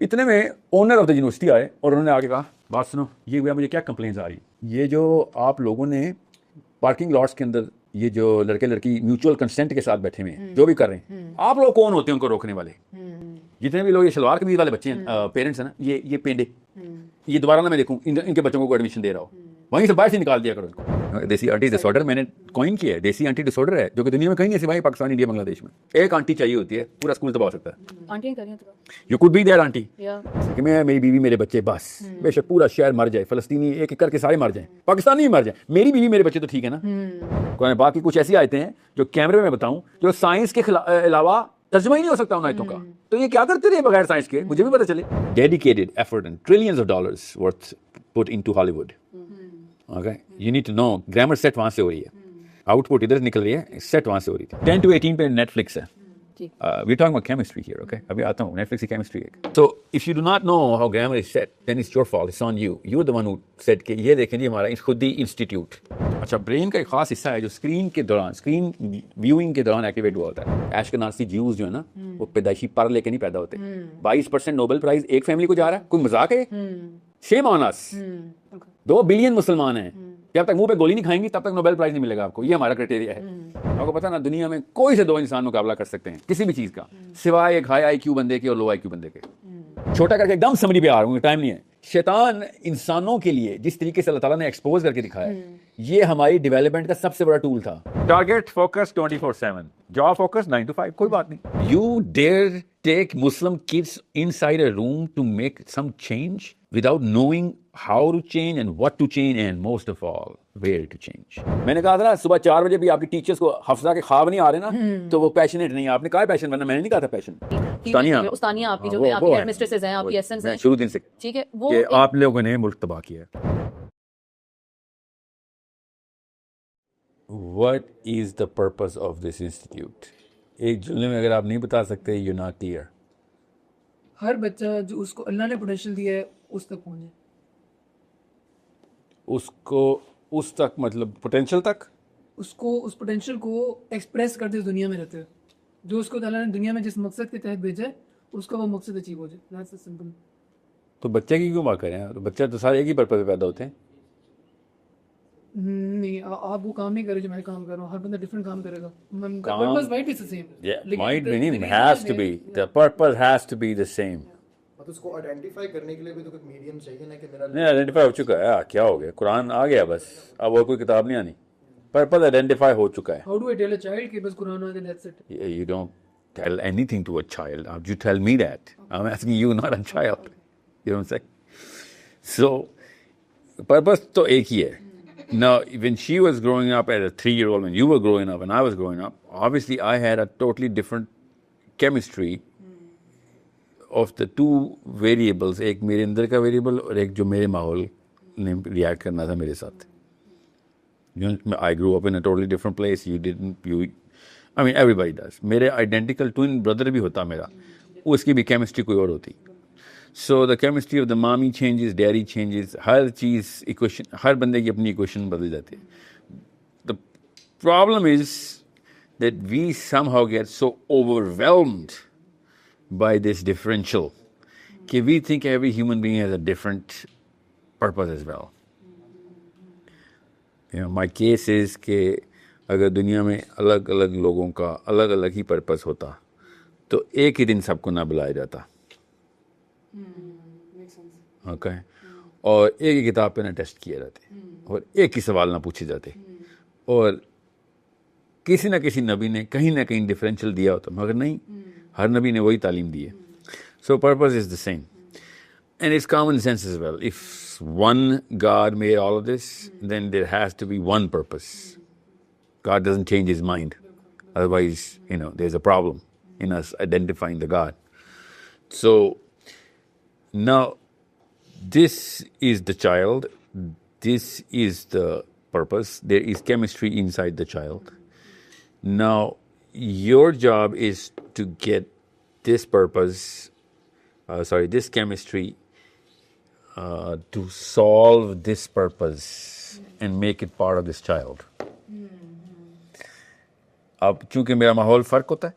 اتنے میں owner of the university آئے اور انہوں نے آگے کہا بات سنو یہ ہوا مجھے کیا کمپلینس آ رہی, یہ جو آپ لوگوں نے پارکنگ لاٹس کے اندر یہ جو لڑکے لڑکی میوچل کنسنٹ کے ساتھ بیٹھے ہوئے ہیں جو بھی کر رہے ہیں, آپ لوگ کون ہوتے ہیں ان کو روکنے والے؟ جتنے بھی لوگ یہ شلوار قمیض والے بچے ہیں پیرنٹس ہیں نا, یہ پینڈے, یہ دوبارہ نہ میں دیکھوں ان کے بچوں کو ایڈمیشن دے رہا ہوں, وہیں سے باہر سے نکال دیا کرو ان کو. دیسی آنٹی ڈس آرڈر میں نے کوئن کیا ہے, دیسی آنٹی ڈس آرڈر ہے جو کہ دنیا میں کہیں نہیں سوائے پاکستان, انڈیا, بنگلہ دیش میں ایک آنٹی چاہیے ہوتی ہے, پورا اسکول تباہ ہو سکتا ہے. You could be there aunty کہ میں, میری بیوی, میرے بچے, بس بے شک پورا شہر مر جائے, فلسطینی ایک ایک کر کے سارے مر جائیں, پاکستانی بھی مر جائیں, میری بیوی میرے بچے تو ٹھیک ہے نا. قرآن پاک کی کچھ ایسی آیتیں ہیں جو کیمرے میں بتاؤں جو سائنس کے علاوہ ترجمہ ہی نہیں ہو سکتا ان آیتوں کا, تو یہ کیا کرتے رہے بغیر سائنس کے, مجھے بھی پتہ چلے. Dedicated effort and trillions of dollars worth put into Hollywood. Okay, you need to know grammar set وہاں سے ہو رہی ہے, آؤٹ پٹ ادھر نکل رہی ہے, سیٹ وہاں سے ہو رہی تھی. 10 to 18 پہ نیٹ فلکس ہے. We're talking about chemistry here, okay? ابھی آتا ہوں, Netflix کی chemistry ہے. So if you do not know how grammar is set, then it's your fault, it's on you. You're the one who said کہ یہ دیکھیں جی ہمارا خود ہی انسٹیٹیوٹ. اچھا, برین کا ایک خاص حصہ ہے جو اسکرین کے دوران, اسکرین ویونگ کے دوران ایکٹیویٹ ہوا ہوتا ہے. ایشکنازی جیوز جو ہے نا, وہ پیدائشی پر لے کے نہیں پیدا ہوتے. 22% نوبل پرائز ایک فیملی کو جا رہا ہے, کوئی مذاق ہے؟ شیم آن اس. 2 بلین مسلمان ہیں, جب تک منہ پہ گولی نہیں کھائیں گی تب تک نوبل پرائز نہیں ملے گا آپ کو. یہ ہمارا کرائٹیریا ہے. آپ کو پتا نا, دنیا میں کوئی سے 2 انسان مقابلہ کر سکتے ہیں کسی بھی چیز کا, سوائے ایک ہائی آئی کیو بندے کے اور لو آئی کیو بندے کے. چھوٹا کر کے ایک دم سمری پہ آ رہا ہوں, ٹائم نہیں ہے. شیطان انسانوں کے لیے جس طریقے سے اللہ تعالیٰ نے ایکسپوز کر کے دکھایا ہے, یہ ہماری ڈیولپمنٹ کا سب سے بڑا ٹول تھا. Target focus 24/7, job focus 9 to 5, کوئی بات نہیں. You dare take Muslim kids inside a room to make some change without knowing how to change and what to change and most of all where to change. میں نے کہا تھا نا صبح 4 بجے بھی آپ کی ٹیچرز کو حفظہ کے خواب نہیں آ رہے نا, تو وہ پیشنیٹ نہیں. آپ نے کہا پیشن بننا, میں نے نہیں کہا تھا پیشن. استانیہ آپ کی جو آپ کی ہیڈ مسٹریسز ہیں, آپ کی ایسنس ہیں شروع دن سے, ٹھیک ہے, وہ کہ آپ لوگوں نے ملک تباہ کیا ہے. What is the purpose of this institute? ایک جملے میں اگر آپ نہیں بتا سکتے, you're not clear. ہر بچہ جو اس کو اللہ نے پوٹینشیل دیا ہے اس تک پہنچے. اس کو اس تک مطلب پوٹینشیل تک, اس کو اس پوٹینشیل کو ایکسپریس کرتے اس دنیا میں رہتے ہیں, جو اس کو اللہ نے دنیا میں جس مقصد کے تحت بھیجا ہے اس کا وہ مقصد اچیو ہو جائے. That's simple. تو بچے کی کیوں بات کریں ہیں؟ بچہ تو سارے ایک ہی پرپز پہ پیدا ہوتے ہیں. نہیں, آپ وہ کام نہیں کرے جو میں کام کر رہا ہوں. ہر بندہ ڈفرینٹ کام کرے گا. Purpose might be the same. Might mean has to be. The purpose has to be the same. اس کو آئیڈینٹیفائی کرنے کے لیے بھی تو کوئی میڈیم چاہیے نا, کہ میرا نہیں آئیڈینٹیفائی ہو چکا ہے, کیا ہو گیا, قرآن آ گیا بس, اب اور کوئی کتاب نہیں آنی. پرپز آئیڈینٹیفائی ہو چکا ہے. How do I tell a child کہ بس قرآن آ گیا, that's it. You don't tell anything to a child. You tell me that. I'm asking you, not a child. You know what I'm saying? So, purpose تو ایک ہی ہے. Now, when she was growing up as a 3-year-old, when you were growing up, when I was growing up, obviously I had a totally different chemistry of the 2 variables. ایک میرے اندر کا variable اور ایک جو میرے ماحول نے ریئیکٹ کرنا تھا میرے ساتھ. I grew up in a totally different place. I mean, everybody does. میرے identical twin brother بھی ہوتا میرا, اس کی بھی chemistry کوئی اور ہوتی. So the chemistry of the mommy changes, daddy changes, ہر چیز equation, ہر بندے کی اپنی equation بدل جاتی ہے. The problem is that we somehow get so overwhelmed by this differential کہ we think every human being has a different purpose as well. You know, my case is کہ اگر دنیا میں الگ الگ لوگوں کا الگ الگ ہی پرپس ہوتا تو ایک ہی دن سب کو نہ بلایا جاتا. اوکے, اور ایک ہی کتاب پہ نہ ٹیسٹ کیے جاتے, اور ایک ہی سوال نہ پوچھے جاتے, اور کسی نہ کسی نبی نے کہیں نہ کہیں ڈفرینشیل دیا ہوتا, مگر نہیں, ہر نبی نے وہی تعلیم دی ہے. So purpose is the same, and it's common sense as well. If one God made all of this, then there has to be one purpose. God doesn't change his mind. Otherwise, there's a problem in us identifying the God. So, now, this is the child. This is the purpose. There is chemistry inside the child. Now, your job is to get this purpose, this chemistry, to solve this purpose and make it part of this child. اب چونکہ میرا ماحول فرق ہوتا ہے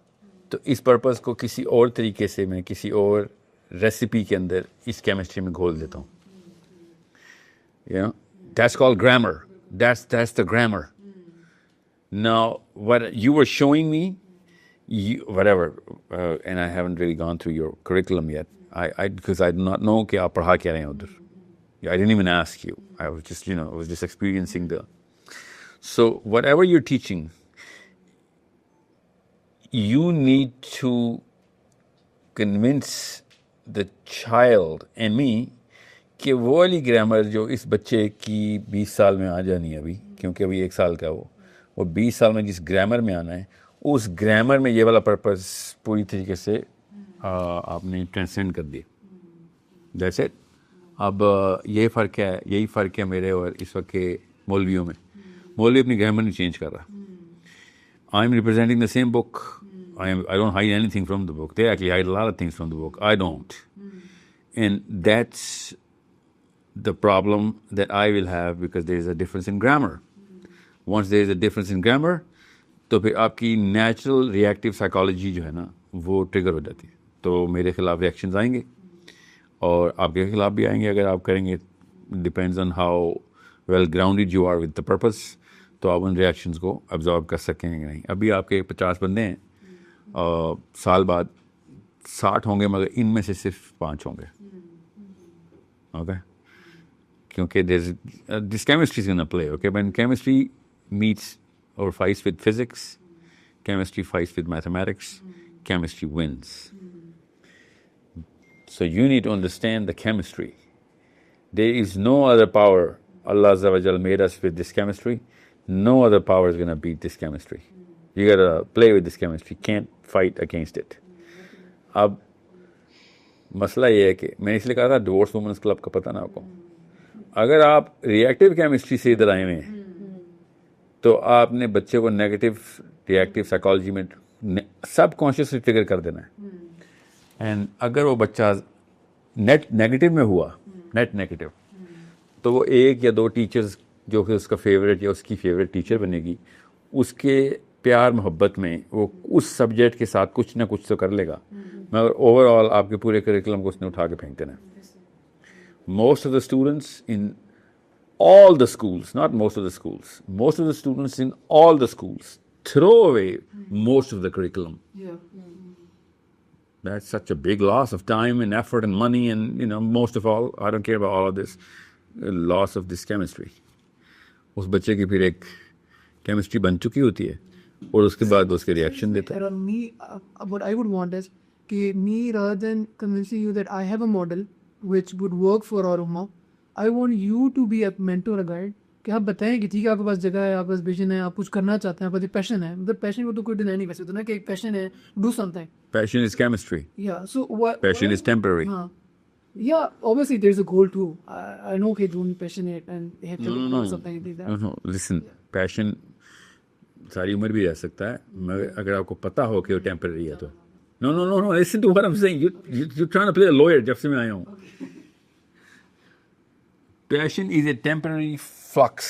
تو اس purpose کو کسی اور طریقے سے میں کسی اور ریسیپی کے اندر اس کیمسٹری میں گھول دیتا ہوں. You know, that's called grammar. That's the grammar. Now, what you were showing me, whatever, and I haven't really gone through your curriculum yet. Because I do not know کہ آپ پڑھا کیا رہے ہیں ادھر. I didn't even ask you. I was just, I was just experiencing So whatever you're teaching, you need to convince the child and me کہ وہ والی گرامر جو اس بچے کی 20 سال میں آ جانی ہے ابھی، کیونکہ ابھی 1 سال کا وہ 20 سال میں جس گرامر میں آنا ہے، اس گرامر میں یہ والا پرپز پوری طریقے سے آپ نے ٹرانسینڈ کر دیا. That's it. اب یہی فرق ہے میرے اور اس وقت کے مولویوں میں. مولوی اپنی گرامر نہیں چینج کر رہا. I am representing the same book. I don't hide anything from the book. They actually hide a lot of things from the book. I don't. And that's the problem that I will have because there is a difference in grammar. Once there is a difference in grammar, تو پھر آپ کی natural reactive psychology جو ہے نا وہ trigger ہو جاتی ہے. تو میرے خلاف ریئیکشنز آئیں گے اور آپ کے خلاف بھی آئیں گے اگر آپ کریں گے. Depends on how well grounded you are with the purpose. تو آپ ان ریئیکشنز کو ابزارو کر سکیں گے نہیں. ابھی آپ کے 50 بندے ہیں، سال بعد 60 ہوں گے، مگر ان میں سے صرف 5 ہوں گے. اوکے، کیونکہ this chemistry is gonna play. Okay, when chemistry meets or fights with physics, chemistry fights with mathematics, chemistry wins. So you need to understand the chemistry. There is no other power. Allah Azza wa Jal made us with this chemistry. No other power is going to beat this chemistry. You got to play with this chemistry. Can't fight against it. اب مسئلہ یہ ہے کہ میں نے اس لیے کہا تھا ڈیورس وومنس کلب کا پتہ نہ آپ کو. اگر آپ ریئیکٹیو کیمسٹری سے ادھر آئے ہوئے ہیں تو آپ نے بچے کو نیگیٹو ریئیکٹیو سائیکالوجی میں سب کانشیسلی ٹریگر کر دینا ہے. اینڈ اگر وہ بچہ نیٹ نیگیٹو میں ہوا، نیٹ نیگیٹو، تو وہ 1 یا 2 ٹیچرز جو کہ اس کا فیوریٹ یا اس کی فیوریٹ ٹیچر بنے گی، اس کے پیار محبت میں وہ اس سبجیکٹ کے ساتھ کچھ نہ کچھ تو کر لے گا، مگر اوور آل آپ کے پورے کریکولم کو اس نے اٹھا کے پھینک دینا. Most of the students in all the schools, not most of the schools, most of the students in all the schools throw away most of the curriculum. Yeah. That's such a big loss of time and effort and money and, most of all, I don't care about all of this, loss of this chemistry. اس بچے کی پھر ایک chemistry بن چکی ہوتی ہے اور اس کے بعد اس کے ریئیکشن دیتا ہے. And me, what I would want is کہ me, rather than convincing you that I have a model which would work for our ummah, I want you to be a mentor, a guide, کہ آپ بتائیں کہ ٹھیک ہے آپ کے پاس جگہ ہے، آپ کے پاس ویژن ہے، آپ کچھ کرنا چاہتے ہیں، آپ کا پیشن ہے. مطلب پیشن کو تو کوئی ڈینائی نہیں کر سکتا نا کہ ایک پیشن ہے، do some thing. Passion is chemistry. Yeah, so what? Passion is temporary. Yeah, obviously there's a goal too. I know kids who are passionate and they have to do something like that. No, listen, passion ساری عمر بھی رہ سکتا ہے مگر اگر آپ کو پتا ہو کہ وہ ٹیمپرری ہے تو. No, listen to what I'm saying. You're trying to play a lawyer جب سے میں آیا ہوں. Passion is a temporary flux.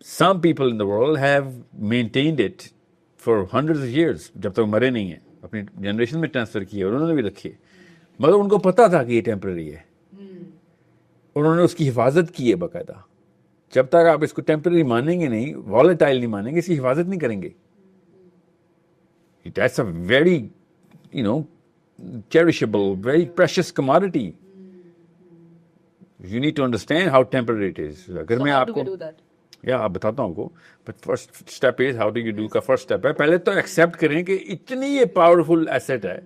Some people in the world have maintained it for hundreds of years, جب تک مرے نہیں ہیں، اپنی جنریشن میں ٹرانسفر کیے اور انہوں نے بھی رکھے، مگر ان کو پتا تھا کہ یہ ٹیمپرری ہے، انہوں نے اس کی حفاظت کی ہے باقاعدہ. جب تک آپ اس کو ٹیمپرری مانیں گے نہیں، والیٹائل نہیں مانیں گے، اس کی حفاظت نہیں کریں گے. That's a very, cherishable, very precious commodity. You need to understand how temporary it is. اگر میں آپ کو آپ بتاتا ہوں آپ کو، but first step is how do you do کا فرسٹ اسٹیپ ہے پہلے تو ایکسیپٹ کریں کہ اتنی یہ پاورفل ایسٹ ہے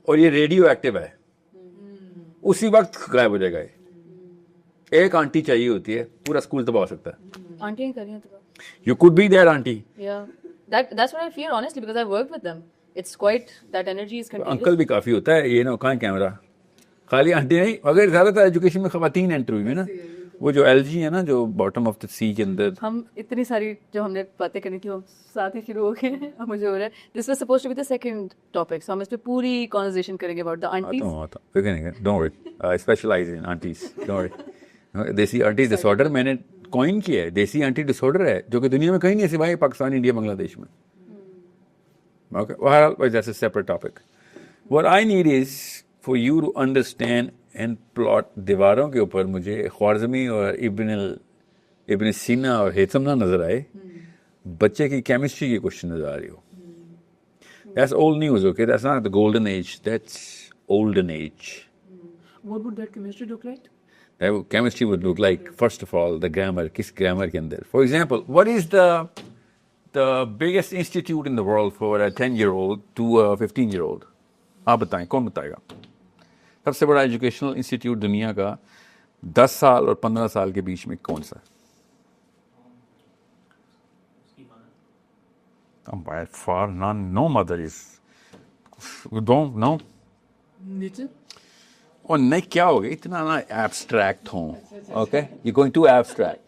اور یہ ریڈیو ایکٹیو ہے، اسی وقت غائب ہو جائے گا. ایک آنٹی چاہیے ہوتی ہے، پورا اسکول تباہ ہو سکتا ہے. آنٹیاں کر رہی ہیں تو You could be that auntie. yeah, that's what I fear honestly because I worked with them. It's quite, that energy is contagious. Uncle بھی کافی ہوتا ہے، یہ نا کہاں کیمرہ، خالی آنٹی نہیں. اگر زیادہ تر ایجوکیشن میں خواتین انٹرویو میں نا، وہ جو ایل جی ہے نا جو باٹم آف دا سی کے اندر، ہم اتنی ساری جو ہم نے باتیں کرنی تھی وہ ساتھ ہی شروع ہو گئے ہیں. اب مجھے ہو رہا ہے this was supposed to be the second topic, so ہم اس پہ پوری کانورسیشن کریں گے about the aunties. Don't worry, I specialize in aunties. Don't worry. Desi aunty disorder میں نے کوائن کیا ہے. دیسی آنٹی ڈس آرڈر ہے جو کہ دنیا میں کہیں نہیں ہے سوائے پاکستان، انڈیا، بنگلہ دیش میں. Okay, well, that's a separate topic. What I need is for you to understand and plot. دیواروں کے اوپر مجھے خوارزمی اور ابن سینا اور ہیثم نہ نظر آئے, بچے کی کیمسٹری کی کوشچن نظر آ رہی ہو. That's old news, okay? That's not the golden age. That's olden age. What would that chemistry look like? That chemistry would look like, first of all, the grammar. Kis grammar ke andar? For example, what is the biggest institute in the world for a 10-year-old to a 15-year-old? آپ بتائیں, کون بتائے گا؟ سب سے بڑا educational institute دنیا کا 10 سال اور 15 سال کے بیچ میں کون سا ہے؟ By far none. No mother is. You don't know? Nature اور نہیں کیا ہوگا اتنا نا ایبسٹریکٹ ہوں. Okay? You're going too abstract.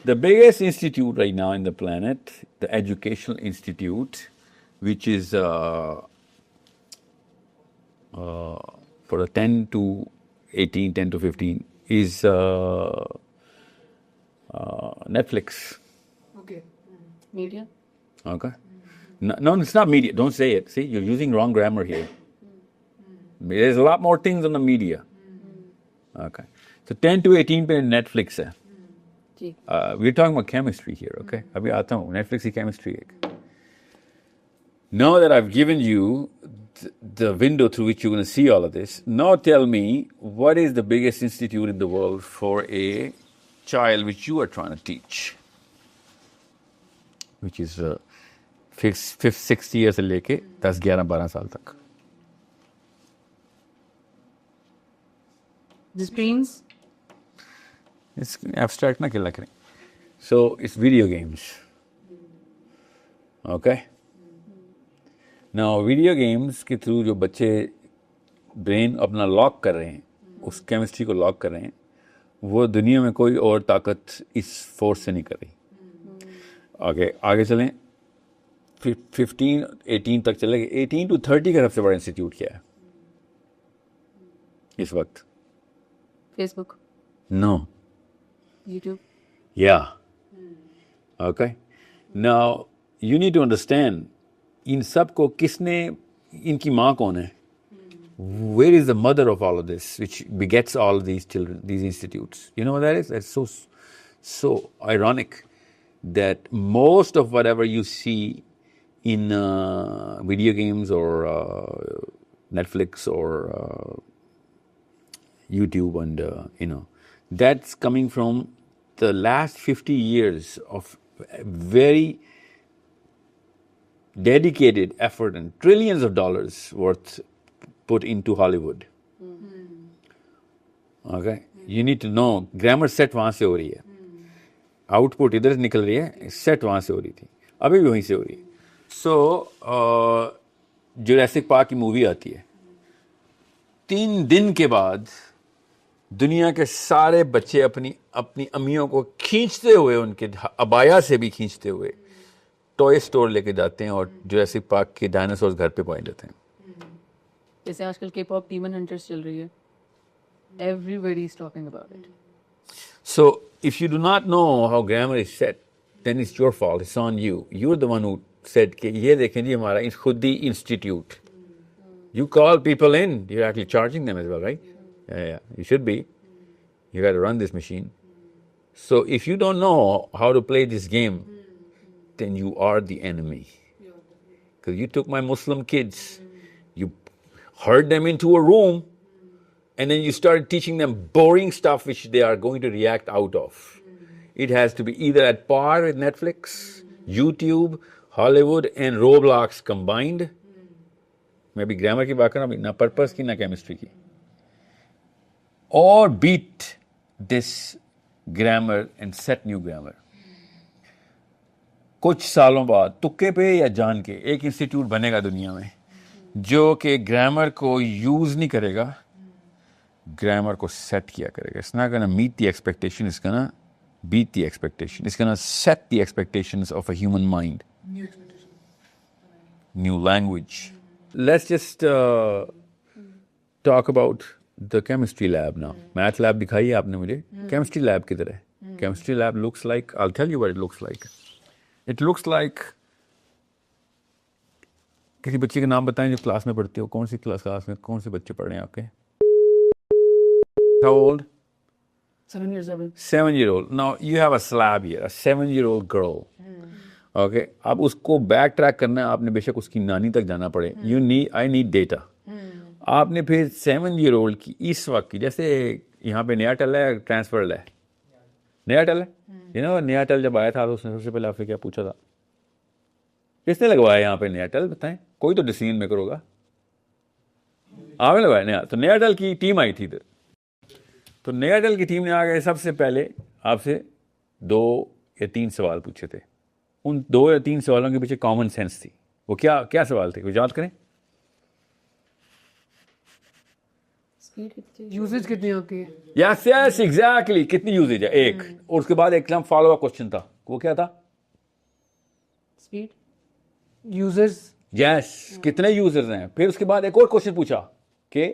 The biggest institute right now in the planet, the educational institute, which is for the 10 to 18, 10 to 15, is Netflix. Okay Media? Okay? No, it's not media. Don't say it. See, you're using wrong grammar here. There's a lot more things on the media. Okay. So 10 to 18 پہ Netflix ہے. جی. We're talking about chemistry here, okay? ابھی آتا ہوں, Netflix کی chemistry ہے. Now that I've given you the window through which you're going to see all of this, now tell me what is the biggest institute in the world for a child which you are trying to teach, which is 5th, 6th year سے لے کے 10, 11, 12 سال تک. The screens? It's abstract نہ کہلا کریں. So it's video games. Okay? Now video games کے through جو بچے برین اپنا لاک کر رہے ہیں, اس کیمسٹری کو لاک کر رہے ہیں, وہ دنیا میں کوئی اور طاقت اس فورس سے نہیں کر رہی. اوکے, آگے چلیں. 15, 18 تک چلے گئے. 18 to 30 کا سب سے بڑا انسٹیٹیوٹ کیا ہے اس وقت؟ Facebook? No. YouTube? Yeah. Okay. Now, you need to understand, ان سب کو کس نے, ان کی ماں کون ہے? Where is the mother of all of this, which begets all these children, these institutes? You know what that is? That's so ironic that most of whatever you see in video games or Netflix or YouTube and that's coming from the last 50 years of very dedicated effort and trillions of dollars worth put into Hollywood. Okay? You need to know, grammar set وہاں سے ہو رہی ہے, out put ادھر سے نکل رہی ہے, set وہاں سے ہو رہی تھی, ابھی بھی وہیں سے ہو رہی ہے. سو جوریسک پارک کی مووی آتی ہے, 3 دن کے بعد دنیا کے سارے بچے اپنی امیوں کو کھینچتے ہوئے, ان کے ابایا سے بھی کھینچتے ہوئے ٹوائے اسٹور لے کے جاتے ہیں اور جوریسک پارک کے ڈائناسورز گھر پہ پائے جاتے ہیں. جیسے آج کل کے پاپ ڈیمن ہنٹرز چل رہی ہے. Everybody is talking about it. So if you do not know how grammar is set, then it's your fault. It's on you. You're the one who said کہ یہ دیکھیں جی ہمارا خود ہی institute. You call people in. You're actually charging them as well, right? Yeah. You should be. You got to run this machine. So if you don't know how to play this game, then you are the enemy. Because you took my Muslim kids, you herd them into a room, and then you started teaching them boring stuff which they are going to react out of. It has to be either at par with Netflix, YouTube, Hollywood, and Roblox combined. میں بھی grammar کی بات کر رہا ہوں, نہ purpose کی نہ کیمسٹری کی. Or beat this grammar and set new grammar. کچھ سالوں بعد تکے پہ یا جان کے ایک انسٹیٹیوٹ بنے گا دنیا میں جو کہ گرامر کو یوز نہیں کرے گا, گرامر کو سیٹ کیا کرے گا. It's not gonna meet the expectation, it's gonna beat the expectation. It's gonna set the expectations of a human mind. New expectation. New language. Let's just talk about the chemistry lab now. Math lab دکھائیے آپ نے مجھے. Chemistry lab کدھر ہے? Chemistry lab looks like, I'll tell you what it looks like. It looks like کسی بچے کا نام بتائیں جو کلاس میں پڑھتے ہو, کون سی کلاس میں کون سے بچے پڑھ رہے ہیں آپ کے؟ How old? 7 years old. 7-year-old. Now you have a slab here, a 7-year-old girl. Okay, اب اس کو بیک ٹریک کرنا ہے آپ نے, بے شک اس کی نانی تک جانا پڑے. I need data. آپ نے پھر 7-year-old کی اس وقت کی, جیسے یہاں پہ نیا ٹل ہے, ٹرانسفر ہے, نیا ٹل ہے, نیا ٹل جب آیا تھا تو اس نے سب سے پہلے آپ سے کیا پوچھا تھا؟ کس نے لگوایا یہاں پہ نیا ٹل؟ بتائیں, کوئی تو ڈیسیژن میکر ہوگا. آپ نے لگوایا نیا, تو نیا ٹل کی ٹیم آئی تھی ادھر, تو نیا ٹل کی ٹیم نے آ کے سب سے پہلے آپ سے 2 یا 3 سوال پوچھے تھے. ان 2 یا 3 سوالوں کے پیچھے کامن سینس تھی. وہ کیا سوال تھے؟ وہ یاد کریں. یوزیج کتنی آپ کی؟ یس ایگزیکٹلی, کتنی یوزیج ہے, ایک. اور اس کے بعد ایک فالو اپ کوشچن تھا, وہ کیا تھا؟ Speed users. یس, کتنے یوزرز ہیں. پھر اس کے بعد ایک اور کوشچن پوچھا کہ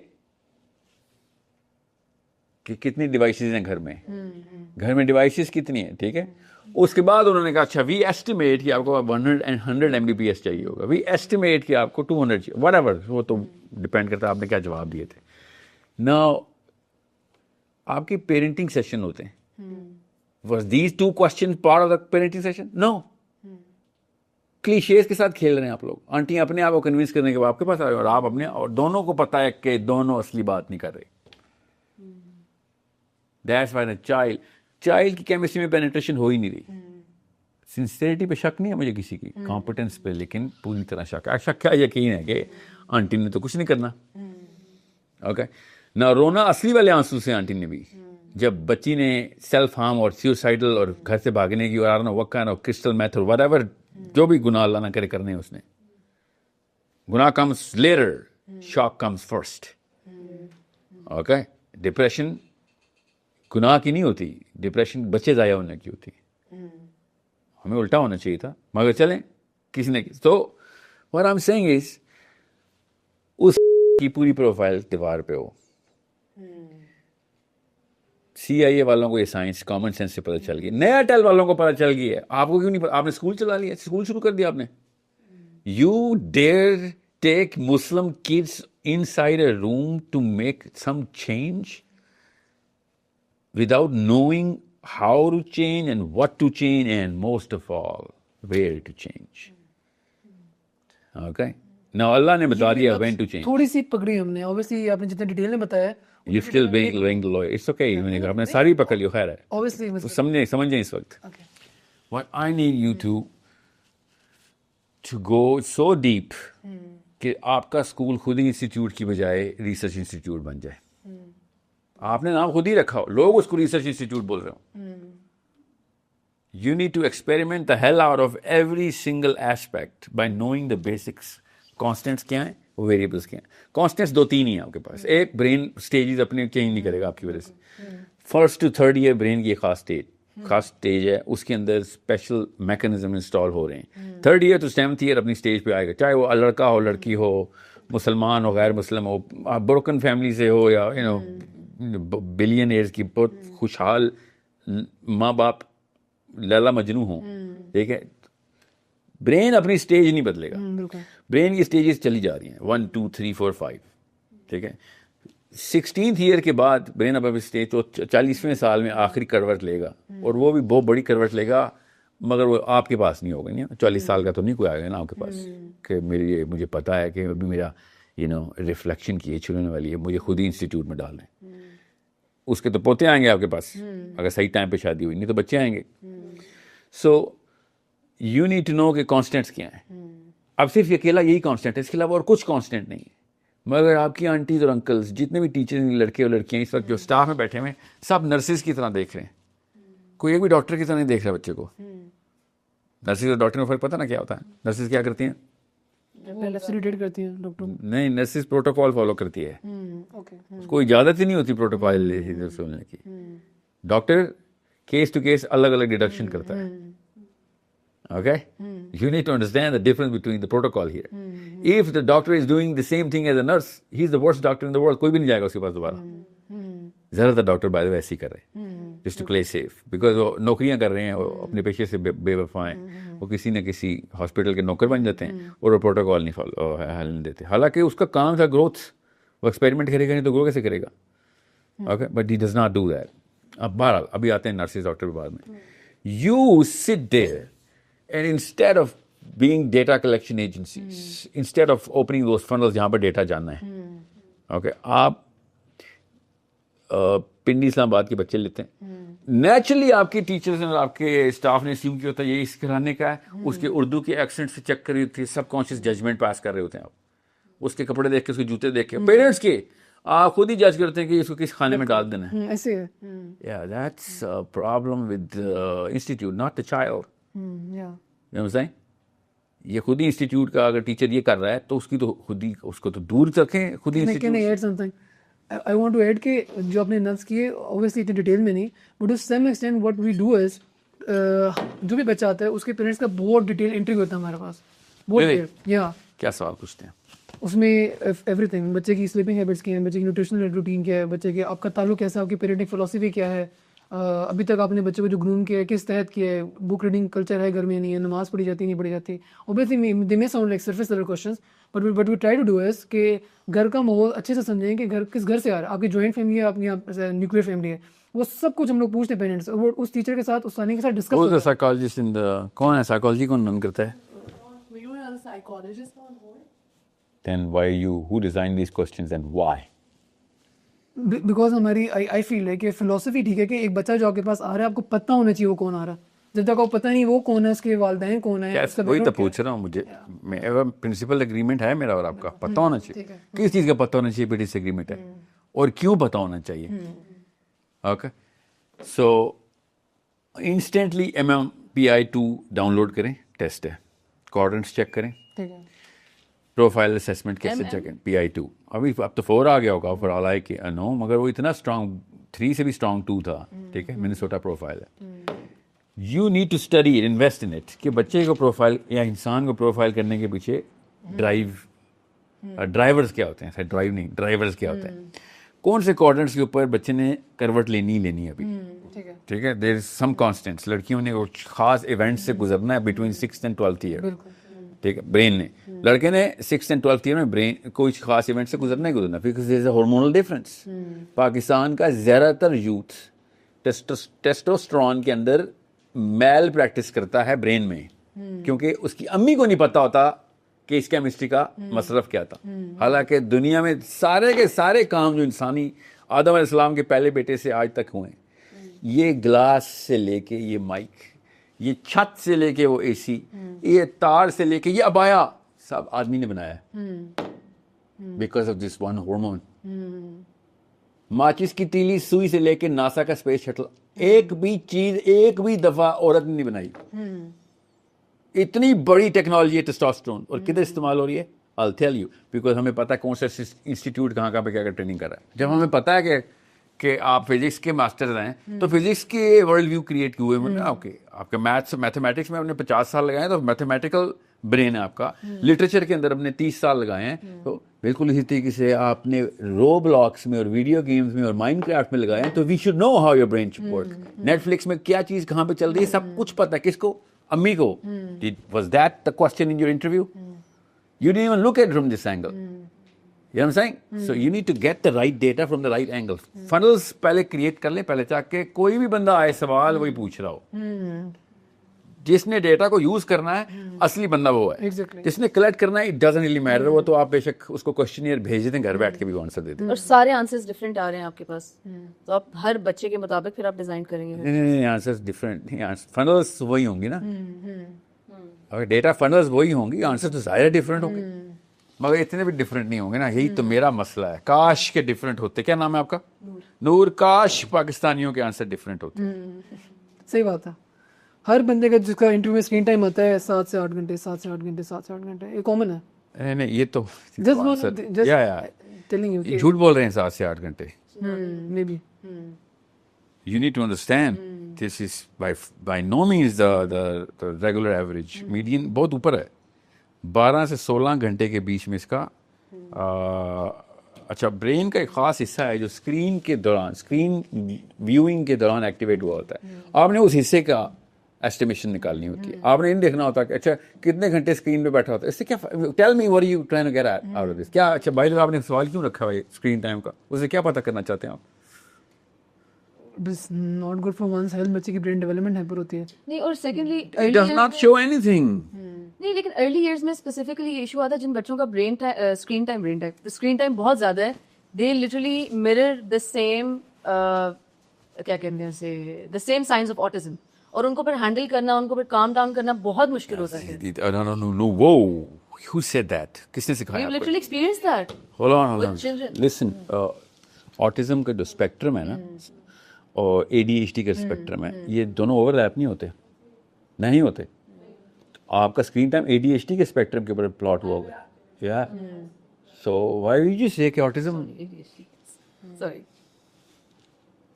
کتنی ڈیوائسز ہیں گھر میں ڈیوائسز کتنی ہیں, ٹھیک ہے. اس کے بعد انہوں نے کہا اچھا وی ایسٹیمیٹ کہ آپ کو 100 Mbps چاہیے ہوگا, وی ایسٹیمیٹ کہ آپ کو 200 چاہیے, وٹ ایور, وہ تو ڈپینڈ کرتا ہے آپ نے کیا جواب دیے تھے. Now آپ کی پیرنٹنگ سیشن ہوتے ہیں. Was these 2 questions part of the parenting session? No. Clichés کے ساتھ کھیل رہے ہیں آپ لوگ. آنٹی اپنے آپ کو کنوینس کرنے کے بعد آپ کے پاس آ رہے اور آپ اپنے, اور دونوں کو پتا ہے کہ دونوں اصلی بات نہیں کر رہے. That's why the child کی کیمسٹری میں پینیٹریشن ہو ہی نہیں رہی. سنسیئرٹی پہ شک نہیں ہے مجھے کسی کی, کمپٹنس پہ, لیکن پوری طرح شک کیا یقین ہے کہ آنٹی نے تو کچھ نہیں کرنا. اوکے نہ رونا اصلی والے آنسو سے آنٹی نے بھی, جب بچی نے سیلف ہارم اور سیوسائڈل اور گھر سے بھاگنے کی اور وکان اور کرسٹل میتھ اور وٹ ایور جو بھی گناہ اللہ نہ کرے کرنے اس نے. گناہ کمز لیٹر, شاک کمز فرسٹ. اوکے, ڈپریشن گناہ کی نہیں ہوتی, ڈپریشن بچے ضائع ہونے کی ہوتی. ہمیں الٹا ہونا چاہیے تھا, مگر چلیں کسی نے. تو what I'm saying is اس کی پوری پروفائل دیوار پہ ہو. CIA والوں کو یہ سائنس کامن سینس سے پتہ چل گئی, نیا ٹیل والوں کو پتہ چل گئی ہے, آپ کو کیوں نہیں پتہ؟ آپ نے اسکول چلا لیا, اسکول شروع کر دیا آپ نے. You dare take Muslim kids inside a room to make some change without knowing how to change and what to change and most of all where to change. Okay, now Allah نے بتا دیا when to change. تھوڑی سی پکڑی ہم نے, obviously آپ نے جتنے ڈیٹیل میں بتایا. You still being the lawyer. It's okay. میں نے کہا آپ نے ساری پکڑ لی, خیر ہے. Obviously تو سمجھیں اس وقت. What I need you to go so deep کہ آپ کا اسکول خود ہی انسٹیٹیوٹ کی بجائے ریسرچ انسٹیٹیوٹ بن جائے. آپ نے نام خود ہی رکھا ہو, لوگ اس کو ریسرچ انسٹیٹیوٹ بول رہے ہوں. You need to experiment the hell out of every single aspect by knowing the basics. Constants کیا ہیں, ویریبلس کیا ہیں. Constants 2-3 ہی ہیں آپ کے پاس. ایک برین سٹیجز اپنے چینج نہیں کرے گا آپ کی وجہ سے. 1st to 3rd year brain کی ایک خاص اسٹیج ہے, اس کے اندر اسپیشل میکنزم انسٹال ہو رہے ہیں. 3rd year to 7th year اپنی اسٹیج پہ آئے گا, چاہے وہ لڑکا ہو لڑکی ہو, مسلمان ہو غیر مسلم ہو, بروکن فیملی سے ہو یا بلین ایئرز کی بہت خوشحال ماں باپ لیلا مجنو ہوں. ٹھیک ہے, برین اپنی اسٹیج نہیں بدلے گا. برین کی اسٹیجز چلی جا رہی ہیں 1 2 3 4 5. ٹھیک ہے, 16th ایئر کے بعد برین اب اسٹیج تو 40ویں سال میں آخری کروٹ لے گا, اور وہ بھی بہت بڑی کروٹ لے گا, مگر وہ آپ کے پاس نہیں ہوگا. نہیں 40 سال کا تو نہیں کوئی آئے گا نا آپ کے پاس کہ مجھے پتا ہے کہ ابھی میرا ریفلیکشن کی ایج ہونے والی ہے, مجھے خود ہی انسٹیٹیوٹ میں ڈال دیں. اس کے تو پوتے آئیں گے آپ کے پاس اگر صحیح ٹائم پہ شادی ہوئی, نہیں تو بچے آئیں گے. So you need to know کہ کانسٹینٹس کیا ہیں. اب صرف اکیلا یہی کانسٹینٹ ہے, اس کے علاوہ اور کچھ کانسٹینٹ نہیں ہے. مگر آپ کی آنٹیز اور انکلز جتنے بھی ٹیچر لڑکے اور لڑکیاں اس وقت جو اسٹاف میں بیٹھے ہوئے ہیں, سب نرسز کی طرح دیکھ رہے ہیں. کوئی ایک بھی ڈاکٹر کی طرح نہیں دیکھ رہا بچے کو. نرسز اور ڈاکٹر میں فرق پتہ نا کیا ہوتا ہے؟ نرسز کیا کرتی ہیں؟ کرتی ہیں ڈاکٹر. نہیں, نرسز پروٹوکول فالو کرتی ہے. اس کو اجازت ہی نہیں ہوتی پروٹوکول سننے کی. ڈاکٹر کیس ٹو کیس الگ الگ ڈیڈکشن کرتا ہے. Okay? You need to understand the difference between the protocol here. If the doctor is doing the same thing as a nurse, he's the worst doctor in the world. کوئی بھی نہیں جائے گا اس کے پاس دوبارہ. زیادہ تر ڈاکٹر بائی دا وے ایسے ہی کر رہے ہیں. Just to play safe, because وہ نوکریاں کر رہے ہیں, وہ اپنے پیشے سے بے وفا ہیں, وہ کسی نہ کسی ہاسپٹل کے نوکر بن جاتے ہیں اور وہ پروٹوکال نہیں حل نہیں دیتے, حالانکہ اس کا کام تھا گروتھ, وہ ایکسپیریمنٹ کرے گا نہیں تو گرو کیسے کرے گا, okay, but he does not do that. اب بہرحال ابھی آتے ہیں نرسز ڈاکٹر بعد میں. You sit there and instead of being data collection agencies, instead of opening those funnels جہاں پر ڈیٹا جاننا ہے, اوکے, آپ پنڈی اسلام آباد کے بچے لیتے ہیں, نیچرلی آپ کے ٹیچرز اور آپ کے اسٹاف نے اسیوم کیا ہوتا ہے یہ اس کرانے کا ہے, اس کے اردو کے ایکسنٹ سے چیک کر رہی ہوتی ہے, سب کانشیس ججمنٹ پاس کر رہے ہوتے ہیں آپ, اس کے کپڑے دیکھ کے, اس کے جوتے دیکھ کے, پیرنٹس کے آپ خود ہی جج کرتے ہیں کہ اس کو کس کھانے میں ڈال دینا ہے. ایسے Yeah, that's a problem with the institute, not the child. یا You know what I'm saying? یہ خود ہی انسٹیٹیوٹ کا اگر ٹیچر یہ کر رہا ہے تو اس کی تو خود ہی اس کو تو دور رکھیں خود ہی institute. I want to add کہ جو آپ نے نرس کیے obviously اتنی ڈیٹیل میں نہیں, but to some extent what we do is جو بھی بچہ آتا ہے اس کے پیرنٹس کا بہت ڈیٹیل انٹرویو ہوتا ہے ہمارے پاس, بہت. یا کیا سوال پوچھتے ہیں اس میں ایوری تھنگ, بچے کی سلیپنگ ہیبٹس کیا ہیں, بچے کی نیوٹریشنل روٹین کیا ہے, بچے کے آپ کا تعلق کیسا ہے, آپ کی پیرنٹنگ فلاسفی کیا ہے, ابھی تک آپ نے بچے کو جو گروم کیا ہے کس تحت کیا ہے, بک ریڈنگ کلچر ہے گھر میں نہیں ہے, نماز پڑھی جاتی نہیں پڑھی جاتی. اوبیسلی دے میں sound like surface level questions, but we try to do is کہ گھر کا ماحول اچھے سے سمجھیں کہ گھر کس گھر سے آ رہا ہے, آپ کی جوائنٹ فیملی ہے, آپ کی نیوکلیئر فیملی ہے, وہ سب کچھ ہم لوگ پوچھتے ہیں پیرنٹس, اور اس ٹیچر کے ساتھ استانی کے ساتھ ڈسکس ہوتا ہے. سائیکالوجسٹ ان کون ہے, سائیکالوجی کون رن کرتا ہے, then why who designed these questions and why? Because ہماری آئی فیل ہے کہ فلاسفی ٹھیک ہے کہ ایک بچہ جو آپ کے پاس آ رہا ہے آپ کو پتہ ہونا چاہیے وہ کون آ رہا ہے, جب تک آپ کو پتہ نہیں وہ کون ہے, اس کے والدین کون ہیں, وہی تو پوچھ رہا ہوں, مجھے پرنسپل اگریمنٹ ہے میرا اور آپ کا, پتہ ہونا چاہیے کس چیز کا پتہ ہونا چاہیے, ڈس ایگریمنٹ ہے اور کیوں پتہ ہونا چاہیے. اوکے, سو انسٹنٹلی MMPI-2 ڈاؤن لوڈ کریں, ٹیسٹ ہے, کوارڈنٹس چیک کریں, پروفائل اسیسمنٹ کیسے چیک کریں, PI-2 ابھی اب تو 4 آ گیا ہوگا فار آل آئی کے نو, مگر وہ اتنا اسٹرانگ 3 سے بھی اسٹرانگ 2 تھا, ٹھیک ہے, منیسوٹا پروفائل ہے. You need to study invest in it کہ بچے کو پروفائل یا انسان کو پروفائل کرنے کے پیچھے ڈرائیورز کیا ہوتے ہیں, ڈرائیو نہیں, ڈرائیورز کیا ہوتے ہیں, کون سے کوارڈنٹس کے اوپر بچے نے کروٹ لینی لینی ہے ابھی, ٹھیک ہے, دیر از سم کانسٹینٹس. لڑکیوں نے خاص ایونٹ سے گزرنا ہے between 6th and 12th year, ٹھیک ہے, برین نے, لڑکے نے 6th and 12th ایئر میں برین کوئی خاص ایونٹ سے گزرنا ہی گزرنا, because there is a hormonal difference. Pakistan کا زیادہ تر یوتھ ٹیسٹوسٹرون کے اندر میل پریکٹس کرتا ہے برین میں, کیونکہ اس کی امی کو نہیں پتا ہوتا کہ اس کیمسٹری کا مصرف کیا تھا. حالانکہ دنیا میں سارے کے سارے کام جو انسانی آدم علیہ السلام کے پہلے بیٹے سے آج تک ہوئے, یہ گلاس سے لے کے یہ مائک, یہ چھت سے لے کے وہ اے سی, یہ تار سے لے کے یہ ابایا, سب آدمی نے بنایا ہے because of this one hormone. ماچس کی تیلی سوئی سے لے کے ناسا کا اسپیس شٹل, ایک بھی چیز ایک بھی دفعہ عورت نے نہیں بنائی. اتنی بڑی ٹیکنالوجی ہے ٹیسٹوسٹرون, اور کدھر استعمال ہو رہی ہے, I'll tell you, بیکاز ہمیں پتا ہے کون سا انسٹیٹیوٹ کہاں پہ کیا ٹریننگ کر رہا ہے. جب ہمیں پتا ہے کہ آپ فزکس کے ماسٹر ہیں تو فزکس کے ورلڈ ویو کریٹ کیے ہوئے, اوکے, آپ کے میتھمیٹکس میں آپ نے 50 سال لگائے ہیں تو میتھمیٹیکل برین ہے آپ کا, لٹریچر کے اندر آپ نے 30 سال لگائے ہیں, تو بالکل اسی طریقے سے آپ نے رو بلاکس میں اور ویڈیو گیمز میں اور مائنڈ کرافٹ میں لگائے ہیں, تو we should know how your brain should work. Netflix میں کیا چیز کہاں پہ چل رہی ہے سب کچھ پتا ہے, کس کو, امی کو. Was that the question in your interview? You didn't even look at it from this angle. You know what I'm saying? So you need to get the right data from the right angle. Funnels پہلے create کر لیں, پہلے تاکہ کوئی بھی بندہ آئے سوال وہی پوچھ رہا ہو. جس نے ڈیٹا کو یوز کرنا ہے اصلی بندہ وہ ہے, جس نے کلیکٹ کرنا ہے, اٹ ڈزنٹ ریلی میٹر, وہ تو آپ بے شک اس کو کوشچنیئر بھیج دیں, گھر بیٹھ کے بھی وہ آنسر دے دیں. اور سارے آنسرز ڈفرینٹ آ رہے ہیں آپ کے پاس, تو آپ ہر بچے کے مطابق پھر آپ ڈیزائن کریں گے. نہیں, آنسرز ڈفرینٹ نہیں, فنلز وہی ہوں گی نا, اگر ڈیٹا فنلز وہی ہوں گی, آنسر تو ظاہر ڈفرینٹ ہوں گے, مگر اتنے بھی ڈفرینٹ نہیں ہوں گے نا. یہی تو میرا مسئلہ ہے, کاش کے ڈفرینٹ ہوتے. کیا نام ہے آپ کا؟ نور. کاش پاکستانیوں کے آنسر ڈفرینٹ ہوتے. صحیح بات ہے. ہر بندے کا جس کا انٹرویو میں اسکرین ٹائم آتا ہے 7 سے 8 گھنٹے, 7 سے 8 گھنٹے, 7 سے 8 گھنٹے, یہ کامن ہے. نہیں, یہ تو جھوٹ بول رہے ہیں 7 سے 8 گھنٹے. Maybe You need to understand this is by no means the regular average. Median بہت اوپر ہے. 12 سے 16 گھنٹے کے بیچ میں اس کا اچھا برین کا ایک خاص حصہ ہے جو اسکرین کے دوران اسکرین ویونگ کے دوران ایکٹیویٹ ہوا ہوتا ہے. آپ نے اس حصے کا ایسٹیمیشن نکالنی ہوتی ہے. آپ نے نہیں دیکھنا ہوتا کہ اچھا کتنے گھنٹے اسکرین پہ بیٹھا ہوتا ہے. اس سے کیا tell me what you trying to get out of this. کیا اچھا بھائی آپ نے سوال کیوں رکھا ہے اسکرین ٹائم کا؟ اسے کیا پتہ کرنا چاہتے ہیں آپ؟ بس not good for one's health. بچے کی برین ڈیولپمنٹ ہیپر ہوتی ہے. نہیں اور secondly It does not show anything. نہیں لیکن ارلی ایئرز میں اسپیسیفکلی یہ ایشو آتا ہے جن بچوں کا اسکرین ٹائم بہت زیادہ ہے. They literally mirror the same کیا کہتے ہیں اسے the same science of autism, اور ان کو پھر ہینڈل کرنا, ان کو پھر کام ڈاؤن کرنا بہت مشکل ہوتا ہے. No, whoa. Who said that? کس نے سکھایا؟ We've literally experienced that. Hold with on. children. Listen, autism کا جو اسپیکٹرم ہے نا اور ADHD کا اسپیکٹرم ہے, یہ دونوں اوور لیپ نہیں ہوتے. آپ کا اسکرین ٹائم ADHD کے اسپیکٹرم کے اوپر پلاٹ ہوا ہوگا. یا سو وائی ڈڈ یو سے کہ autism? Sorry.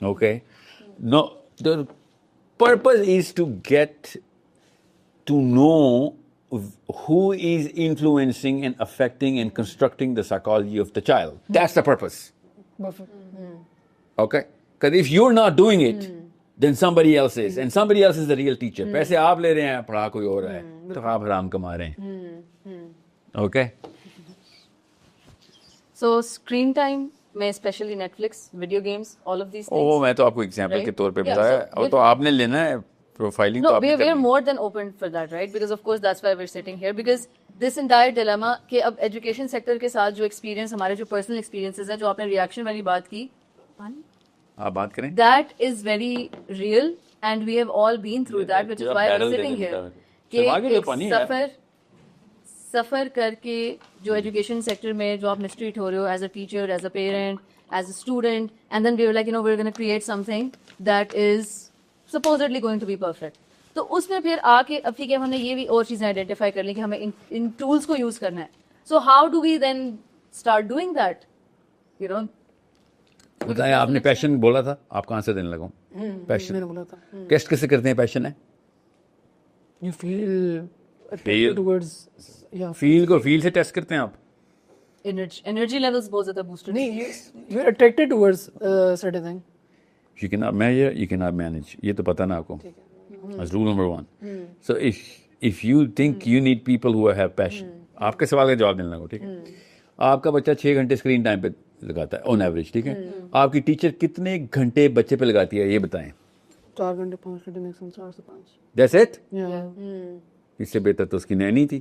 Okay. No, the purpose is to get to know who is influencing and affecting and constructing the psychology of the child. That's the purpose. Okay? Because if you're not doing it, then somebody else is. And somebody else is the real teacher. پیسے آپ لے رہے ہیں, پڑھا کوئی اور ہے, تو آپ حرام کما رہے ہیں. Okay? So screen time میں especially Netflix, video games, all of these things. وہ میں تو آپ کو ایگزامپل کے طور پہ بتایا, اور تو آپ نے لینا ہے profiling. No, we are more than open for that, right? Because of course that's why we're sitting here. Because this entire dilemma کہ اب ایجوکیشن سیکٹر کے ساتھ جو ایکسپیرینس, ہمارے جو پرسنل ایکسپیرینسز ہیں, جو آپ نے ریئیکشن والی بات کی, آپ بات کریں, that is very real and we have all been through that, which is why we're sitting here. کہ سفر کر کے جو ایجوکیشن سیکٹر میں جو آپ مسٹریٹ ہو رہے ہو as a teacher, as a parent, as a student, and then we were like you know we are gonna create something that is supposedly going to be perfect. تو اس میں پھر آ کے اب ٹھیک ہے, ہم نے یہ بھی اور چیزیں آئیڈینٹیفائی کر لی کہ ہمیں ان ٹولس کو یوز کرنا ہے. So how do we then start doing that, you know. بتائیں, آپ نے پیشن بولا تھا, آپ کہاں سے دینے لگا ہوں پیشن؟ میں نے بولا تھا ٹیسٹ کیسے کرتے ہیں پیشن ہے؟ یو فیل ٹورڈز, یا فیل کو فیل سے ٹیسٹ کرتے ہیں آپ؟ انرجی لیولز بہت زیادہ بوسٹڈ. نہیں, you are attracted towards certain thing. You cannot measure, you cannot manage. یہ تو پتہ نا آپ کو. That's rule number 1. So if you think you need people who have passion, آپ کے سوال کا جواب دینے لگو, ٹھیک ہے. آپ کا بچہ 6 گھنٹے اسکرین ٹائم پہ لگاتا ہے آن ایوریج, ٹھیک ہے. آپ کی ٹیچر کتنے گھنٹے بچے پہ لگاتی ہے یہ بتائیں. 4 گھنٹے 5 گھنٹے میکسیمم 4 سے 5. That's it? Yeah. اس سے بہتر تو اس کی نینی تھی.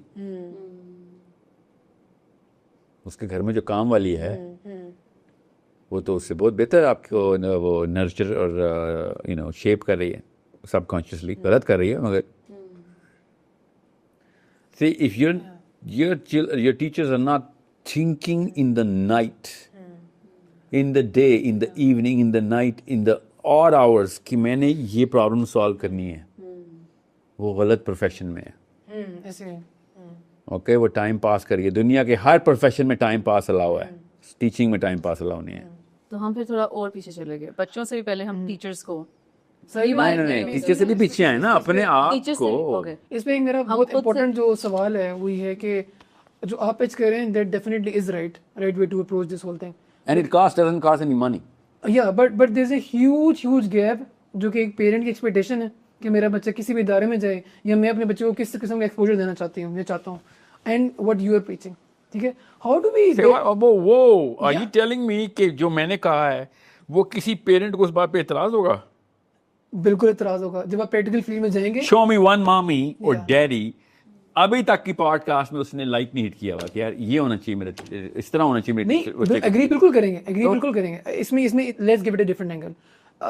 اس کے گھر میں جو کام والی ہے وہ تو اس سے بہت بہتر آپ کو وہ نرچر اور یو نو شیپ کر رہی ہے, سب کانشیسلی غلط کر رہی ہے. مگر see if your teachers are not thinking in the night, in the day, in the evening, in the night, in the odd hours کہ میں نے یہ پرابلم سالو کرنی ہے, وہ غلط پروفیشن میں ہے. ایسے اوکے, وہ ٹائم پاس کریے. دنیا کے ہر پروفیشن میں ٹائم پاس الاؤ ہے, ٹیچنگ میں ٹائم پاس الاؤ نہیں ہے. تو ہم پھر تھوڑا اور پیچھے چلے گئے, بچوں سے بھی پہلے ہم ٹیچرس کو. نہیں, ٹیچر سے بھی پیچھے آئے نا اپنے آپ کو. اس پہ ایک میرا بہت امپورٹنٹ جو سوال ہے وہ یہ ہے کہ جو آپ پیچ کر رہے ہیں that definitely is right way to approach this whole thing. And it doesn't cost any money. یا but there is a huge gap جو کہ ایک پیرنٹ کی ایکسپیکٹیشن ہے کہ میرا بچہ کسی بھی ادارے میں جائے, یا میں اپنے بچے کو کس قسم کا ایکسپوجر دینا چاہتی ہوں, یہ چاہتا ہوں, and what you are preaching. ٹھیک ہے, ہاؤ ڈو وی وہ are you telling me کہ جو میں نے کہا ہے وہ کسی پیرنٹ کو اس بات پہ اعتراض ہوگا؟ بالکل اعتراض ہوگا جب آپ پریکٹیکل فیلڈ میں جائیں گے. شو می ون مامی اور ڈیڈی ابھی تک کی پوڈ کاسٹ میں اس نے لائک نہیں ہٹ کیا ہوا کہ یار یہ ہونا چاہیے میرا, اس طرح ہونا چاہیے. نہیں, ایگری بالکل کریں گے. اس میں let's give it a different angle.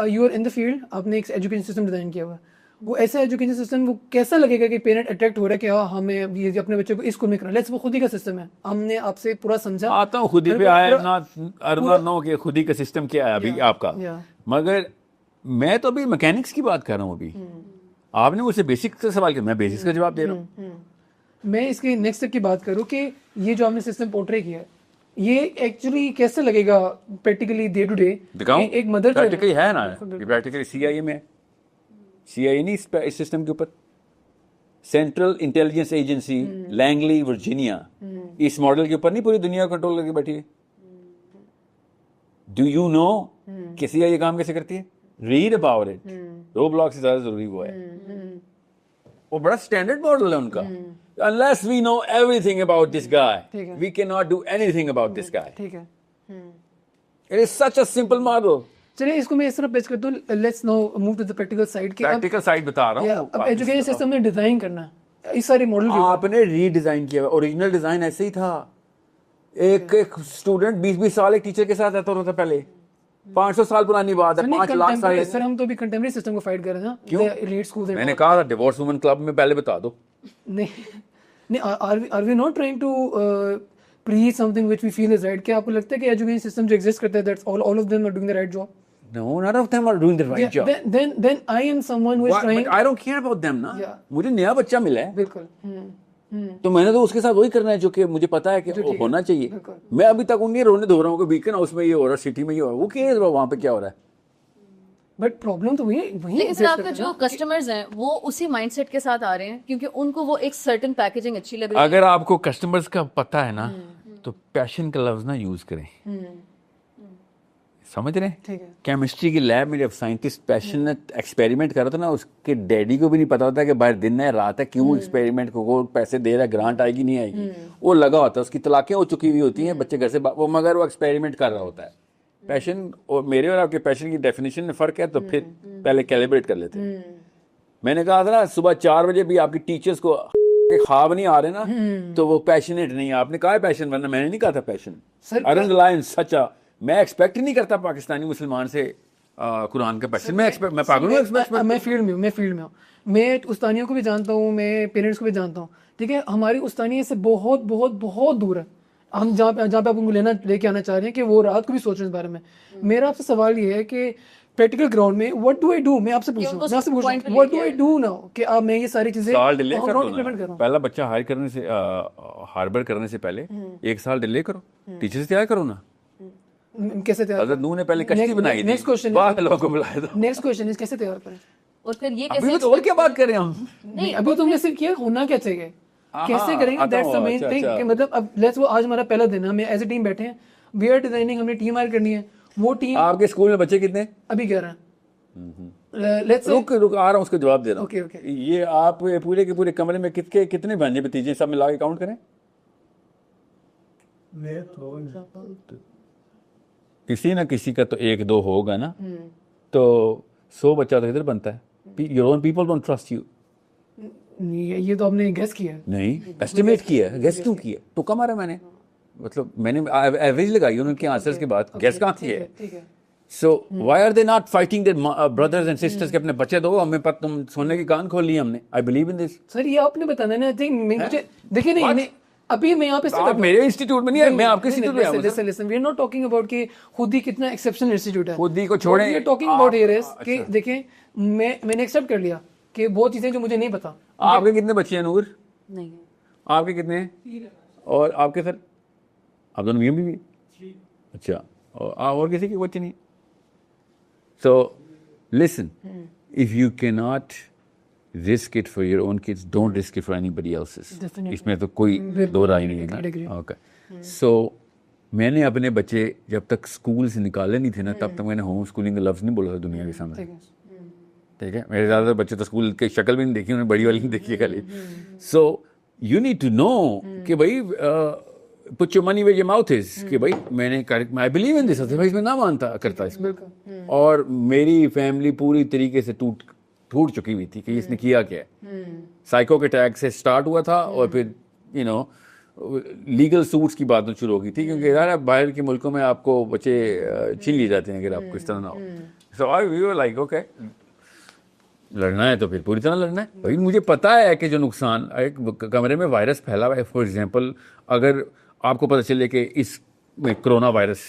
You are in the field, آپ نے ایک ایجوکیشن سسٹم ڈیزائن کیا ہوا ہے, وہ ایسا ایجوکیشن سسٹم وہ کیسا لگے گا کہ پیرنٹ اٹریکٹ ہو رہا ہے کہ ہاں ہمیں اپنے بچے کو اس اسکول میں کرنا. لیٹس وہ خود ہی کا سسٹم ہے, ہم نے آپ سے پورا سمجھا. آتا ہوں خود ہی پہ آیا نو کہ خود ہی کا سسٹم کیا ہے ابھی آپ کا. مگر میں تو ابھی میکینکس کی بات کر رہا ہوں. ابھی آپ نے مجھ سے بیسک کا سوال کیا, میں بیسکس کا جواب دے رہا ہوں. میں اس کے نیکسٹ اسٹیپ کی بات کروں کہ یہ جو آپ نے سسٹم پورٹرے کیا ہے یہ ایکچولی کیسے لگے گا پریکٹیکلی ڈے ٹو ڈے. ایک مدر پریکٹیکلی ہے نا, پریکٹیکلی CIA میں, CIA نہیں اس سسٹم کے اوپر, Central Intelligence Agency Langley Virginia, اس ماڈل کے اوپر نہیں پوری دنیا کو کنٹرول کر کے بیٹھی ہے. ڈو یو نو کسی کا یہ کام کیسے کرتی ہے؟ Read about it. روبلاکس سے زیادہ ضروری وہ ہے. وہ بڑا اسٹینڈرڈ ماڈل ہے ان کا. unless we know everything about this guy we cannot do anything about this guy. ٹھیک ہے. it is such a simple model. چلیے اس کو میں اس طرح پیش کرتا ہوں. Let's now move to the practical side. Practical side بتا رہا ہوں. اب ایجوکیشن سسٹم میں ڈیزائن کرنا ہے اس سارے ماڈل کو آپ نے ری ڈیزائن کیا. اوریجنل ڈیزائن ایسے ہی تھا. ایک اسٹوڈنٹ 20 سال ایک ٹیچر کے ساتھ رہتا ہوتا پہلے. 500 سال پرانی بات ہے. 5 لاکھ سال. سر ہم تو ابھی کنٹمپریری سسٹم کو فائٹ کر رہے ہیں. کیوں ریٹ اسکول میں نے کہا تھا ڈیورس وومن کلب میں پہلے بتا دو. نہیں are we not trying to preach something which we feel is right? کیا آپ کو لگتا ہے کہ ایجوکیشن سسٹم جو ایگزسٹ کرتا ہے that's all of them are doing the right job? No, none of them are doing the right job. Then I am someone who is trying. But I don't care about them نا. مجھے نیا بچہ ملا ہے. بالکل. تو میں نے تو اس کے ساتھ وہی کرنا ہے جو کہ مجھے پتا ہے کہ ہونا چاہیے. میں ابھی تک ان کے رونے دھو رہا ہوں کہ بیکن ہاؤس میں یہ ہو رہا ہے, سٹی میں یہ ہو رہا ہے. وہ کیا ہے وہاں پہ کیا ہو رہا ہے؟ بٹ پرابلم تو وہی لیکن سر آپ کا جو کسٹمرز ہیں وہ اسی مائنڈ سیٹ کے ساتھ آ رہے ہیں کیونکہ ان کو وہ ایک سرٹن پیکیجنگ اچھی لگ رہی ہے. اگر آپ کو کسٹمرز کا پتا ہے نا تو پیشن کا لفظ نہ یوز کریں. سمجھ رہے ہیں؟ کیمسٹری کی لیب میں جب سائنٹسٹ پیشنٹ ایکسپیریمنٹ کر رہا تھا نا, اس کے ڈیڈی کو بھی نہیں پتا ہوتا کہ باہر دن ہے رات ہے, کیوں ایکسپیریمنٹ کو پیسے دے رہا ہے, گرانٹ آئے گی نہیں آئے گی. وہ لگا ہوتا ہے, اس کی طلاقیں ہو چکی ہوئی ہوتی ہیں, بچے گھر سے وہ مگر وہ ایکسپیریمنٹ کر رہا ہوتا ہے. پیشن اور میرے اور آپ کے پیشن کی ڈیفینیشن میں فرق ہے, تو پھر پہلے کیلیبریٹ کر لیتے ہیں. میں نے کہا تھا نا صبح 4 بجے بھی آپ کی ٹیچرز کو خواب نہیں آ رہے نا تو وہ پیشنیٹ نہیں. آپ نے کہا ہے پیشن, ورنہ میں نے نہیں کہا تھا پیشن. ارن لائن سچا میں ایکسپیکٹ نہیں کرتا پاکستانی مسلمان سے قرآن کا پیشن. میں پاگل ہوں. میں فیلڈ میں ہوں. میں استانیوں کو بھی جانتا ہوں, میں پیرنٹس کو بھی جانتا ہوں. ٹھیک ہے, ہماری استانیہ سے بہت بہت بہت دور ہے. ہم جہاں پہ آپ ان کو لے کے آنا چاہ رہے ہیں کہ وہ رات کو بھی سوچ رہے ہیں اس بارے میں. میرا آپ سے سوال یہ ہے کہ پریکٹیکل گراؤنڈ میں وٹ ڈو آئی ڈو. میں آپ سے پوچھ رہا ہوں what do I do now کہ آپ میں یہ ساری چیزیں پہلا بچہ ہائر کرنے سے ہاربر کرنے سے پہلے 1 سال ڈیلے کرو, ٹیچر سے تیار کرو نا. کیسے تیار؟ حضرت نوح نے پہلے کشتی بنائی تھی, بعد لوگوں کو بلایا تھا. نیکسٹ کوسچن کیسے تیار کریں؟ اور پھر یہ ابھی تو اور کیا بات کر رہے ہیں ہم. نہیں ابھی تم نے صرف کیا ہونا کیا چاہیے, کیسے کریں گے, دیٹس دی مین تھنگ. کہ مطلب اب لیٹس وہ آج ہمارا پہلا دن ہے, ہم ایز اے ٹیم بیٹھے ہیں, وی آر ڈیزائننگ, ہم نے ٹیم ہائر کرنی ہے. وہ ٹیم آپ کے اسکول میں بچے کتنے ابھی 11 ہیں. رک آ رہا ہوں, اس کا جواب دے رہا اوکے ہوں. یہ آپ پورے کے پورے کمرے میں کتنے بھانجے بھتیجے سب ملا کے کاؤنٹ کریں. کسی نہ کسی کا تو 1-2 ہوگا نا, تو 100 بچہ تو ادھر بنتا ہے. Your own people don't trust you. یہ تو آپ نے گیس کیا ہے. نہیں ایسٹیمیٹ کیا ہے. گیس کیوں کیا؟ تو کم آ رہا ہے. مطلب میں نے ایوریج لگائی ان کے آنسرز کے بعد. گیس کہاں کی ہے؟ So why are they not fighting their brothers and sisters کہ اپنے بچے دو, ہمیں پر تم سونے کی کان کھول لی ہم نے. آئی بلیو ان دس. سر یہ آپ نے بتانا ہے نا. آئی تھنک مجھے دیکھیں نہیں ابھی میں یہاں پہ آپ میرے انسٹیٹیوٹ میں نہیں ہے, میں آپ کے انسٹیٹیوٹ میں آؤں. Listen we are not talking about کہ خود ہی کتنا ایکسیپشنل انسٹیٹیوٹ ہے. خود ہی کو چھوڑیں. We are talking about here is کہ دیکھیں میں نے ایکسیپٹ کر لیا کہ بہت چیزیں جو مجھے نہیں پتا. آپ کے کتنے بچے ہیں نور؟ نہیں. آپ کے کتنے ہیں؟ اور آپ کے سر؟ آپ دونوں میاں بیوی؟ اچھا. اور کسی کے بچے نہیں؟ سو لسن, if you cannot risk it for your own kids, don't risk it for anybody else's. اس میں تو کوئی دو رائے نہیں ہے. اوکے. سو میں نے اپنے بچے جب تک اسکول سے نکالے نہیں تھے نا تب تک میں نے ہوم اسکولنگ کا لفظ نہیں بولا تھا دنیا کے سامنے. ٹھیک ہے, میرے زیادہ بچے تو اسکول کی شکل بھی نہیں دیکھی, انہوں نے بڑی والی نہیں دیکھی ہے خالی. So you need to know کہ بھائی put your money where your mouth is, کہ بھائی میں نے I believe in this, اس میں نہ مانتا کرتا اس میں. اور میری فیملی پوری طریقے سے ٹوٹ چکی ہوئی تھی کہ اس نے کیا کیا ہے. سائیکو کے ٹیگ سے سٹارٹ ہوا تھا اور پھر لیگل سوٹس کی باتیں شروع ہو گئی تھی, کیونکہ یار باہر کے ملکوں میں آپ کو بچے چھین لیے جاتے ہیں اگر آپ کو اس طرح نہ ہو. سو وی ور لائک اوکے, لڑنا ہے تو پھر پوری طرح لڑنا ہے. بھائی مجھے پتا ہے کہ جو نقصان ایک کمرے میں وائرس پھیلا ہوا ہے, فار ایگزامپل اگر آپ کو پتہ چلے کہ اس میں کرونا وائرس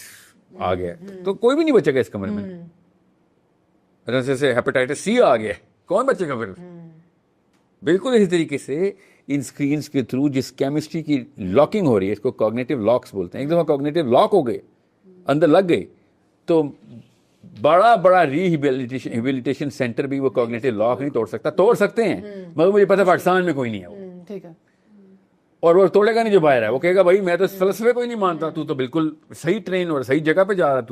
آ گیا تو کوئی بھی نہیں بچے گا اس کمرے میں. جیسے ہیپیٹائٹس سی آ گیا, کون بچے گا پھر؟ بالکل اسی طریقے سے ان اسکرینس کے تھرو جس کیمسٹری کی لاکنگ ہو رہی ہے, اس کو کوگنیٹو لاکس بولتے ہیں. ایک دفعہ کوگنیٹو لاک ہو گئے, اندر لگ گئے, تو بڑا ریہیبلیٹیشن سینٹر بھی وہ کوگنیٹو لاک نہیں توڑ سکتا. توڑ سکتے ہیں مگر مجھے پتا پاکستان میں کوئی نہیں ہے وہ. ٹھیک ہے. اور وہ توڑے گا نہیں جو باہر ہے, وہ کہے گا بھائی میں تو اس فلسفے کو ہی نہیں مانتا, تو بالکل صحیح ٹرین اور صحیح جگہ پہ جا رہا ہے,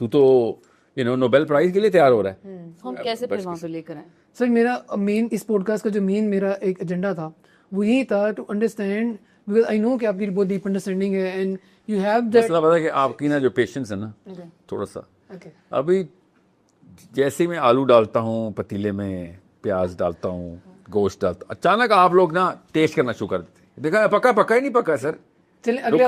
تو نوبیل پرائز کے لیے تیار ہو رہا ہے. ہم کیسے پھر وہاں پہ لے کر آئیں؟ سر میرا مین اس پوڈ کاسٹ کا جو مین میرا ایک ایجنڈا تھا وہ یہی تھا ٹو انڈرسٹینڈ, بیکاز آئی نو کہ آپ کی بہت ڈیپ انڈرسٹینڈنگ ہے اینڈ یو ہیو دیٹ. مسئلہ پتا ہے کہ آپ کی نا جو پیشنس ہے نا تھوڑا سا, ابھی جیسے میں آلو ڈالتا ہوں پتیلے میں, پیاز ڈالتا ہوں, گوشت ڈالتا ہوں, اچانک آپ لوگ نا ٹیسٹ کرنا شروع کر دیتے ہیں, دیکھا پکا ہی نہیں پکا سر. چلیں اگلے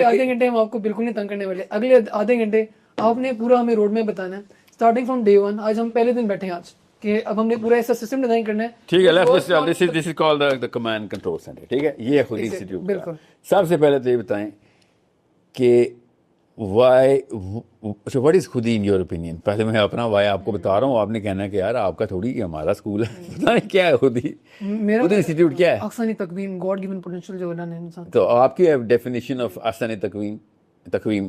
آدھے گھنٹے ہم آپ کو بالکل نہیں تنگ کرنے والے. اگلے آدھے گھنٹے آپ نے پورا ہمیں روڈ میں بتانا ہے اسٹارٹنگ فرام ڈے ون. آج ہم پہلے دن بیٹھے ہیں آج کہ اب ہم نے پورا ایسا سسٹم ڈیزائن کرنا ہے. ٹھیک ہے, this is called the command control centre. ٹھیک ہے, یہ خود انسٹیٹیوٹ. بالکل. سب سے پہلے تو یہ بتائیں کہ واٹ از خودی ان یور اوپینین. پہلے میں اپنا وائی آپ کو بتا رہا ہوں, آپ نے کہنا ہے کہ یار آپ کا تھوڑی یہ ہمارا اسکول ہے, پتہ نہیں کیا ہے خودی. خودی انسٹیٹیوٹ کیا ہے؟ احسانی تقویم, گاڈ گیون پوٹینشیل جو اللہ نے انسان. تو آپ کی ڈیفینیشن آف احسانی تقویم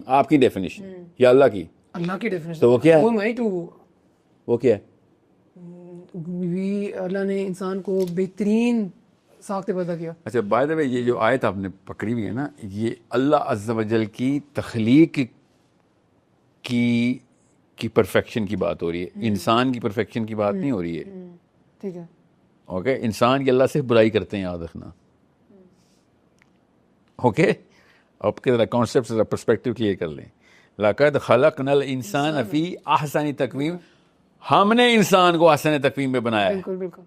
آپ کی ڈیفینیشن یا اللہ کی؟ اللہ کی ڈیفینیشن. تو وہ کیا ہے؟ وہ کیا ہے؟ اللہ نے انسان کو بہترین ساخت پیدا کیا. اچھا بائی دا وے, یہ جو آیت آپ نے پکڑی ہوئی ہے نا, یہ اللہ عز و جل کی تخلیق کی پرفیکشن کی بات ہو رہی ہے, انسان کی پرفیکشن کی بات نہیں ہو رہی ہے. ٹھیک ہے, اوکے, انسان کی اللہ سے برائی کرتے ہیں, یاد رکھنا. اوکے, آپ کے ذرا کانسیپٹ ذرا پرسپیکٹو کلیئر کر لیں. لقد خلقنا الانسان فی احسن تقویم, ہم نے انسان کو احسن تقویم میں بنایا ہے. بالکل بالکل.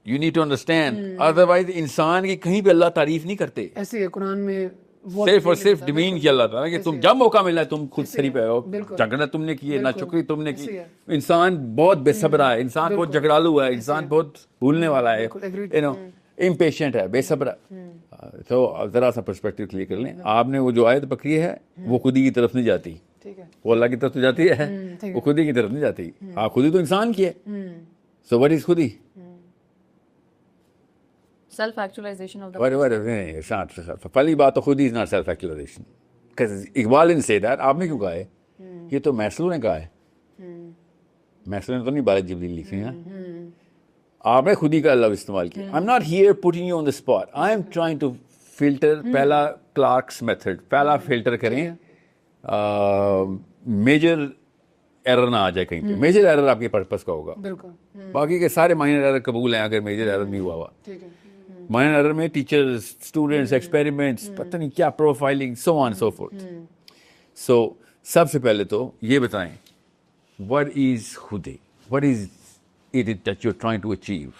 You need to understand, otherwise انسان کی کہیں پہ اللہ تعریف نہیں کرتے. ایسے قرآن میں صرف اور صرف ڈیمین کیا اللہ تعالیٰ کہ تم جب موقع ملا تم خود سری پہ ہو, جھگڑا تم نے کیے, نہ چکری تم نے کی. انسان بہت بے صبر ہے, انسان بہت جھگڑالو ہے, انسان بہت بھولنے والا ہے, امپیشنٹ ہے, بے صبر ہے. تو ذرا سا پرسپیکٹو کلیئر کر لیں. آپ نے وہ جو آیت پکڑی ہے وہ خودی کی طرف نہیں جاتی, وہ اللہ کی طرف تو جاتی ہے, وہ خودی کی طرف نہیں جاتی. آپ خودی تو انسان کی ہے. سو وٹ از خودی؟ Self actualisation of the. پہلی بات تو خود ہی is not self actualisation. Iqbal نے سے دیٹ, آپ نے کیوں کہا ہے؟ یہ تو میسلو نے کہا ہے. میسلو نے تو نہیں بارہ جبریل لکھی ہے, آپ نے خود ہی کا لفظ استعمال کیا. I am not here putting you on the spot, I am trying to filter. پہلا کلارکس میتھڈ, پہلا فلٹر کریں, میجر ایرر نہ آ جائے کہیں پہ. میجر ایرر آپ کے پرپس کا ہوگا, باقی کے سارے مائنر ایرر قبول ہیں اگر میجر ایرر نہیں ہوا ہوا. مائنر ایرر میں ٹیچرز, اسٹوڈنٹس, ایکسپیریمنٹس, پتہ نہیں کیا, پروفائلنگ, سو آن سو فورتھ. سو سب سے پہلے تو یہ بتائیں what is خودی, what is it that you're trying to achieve.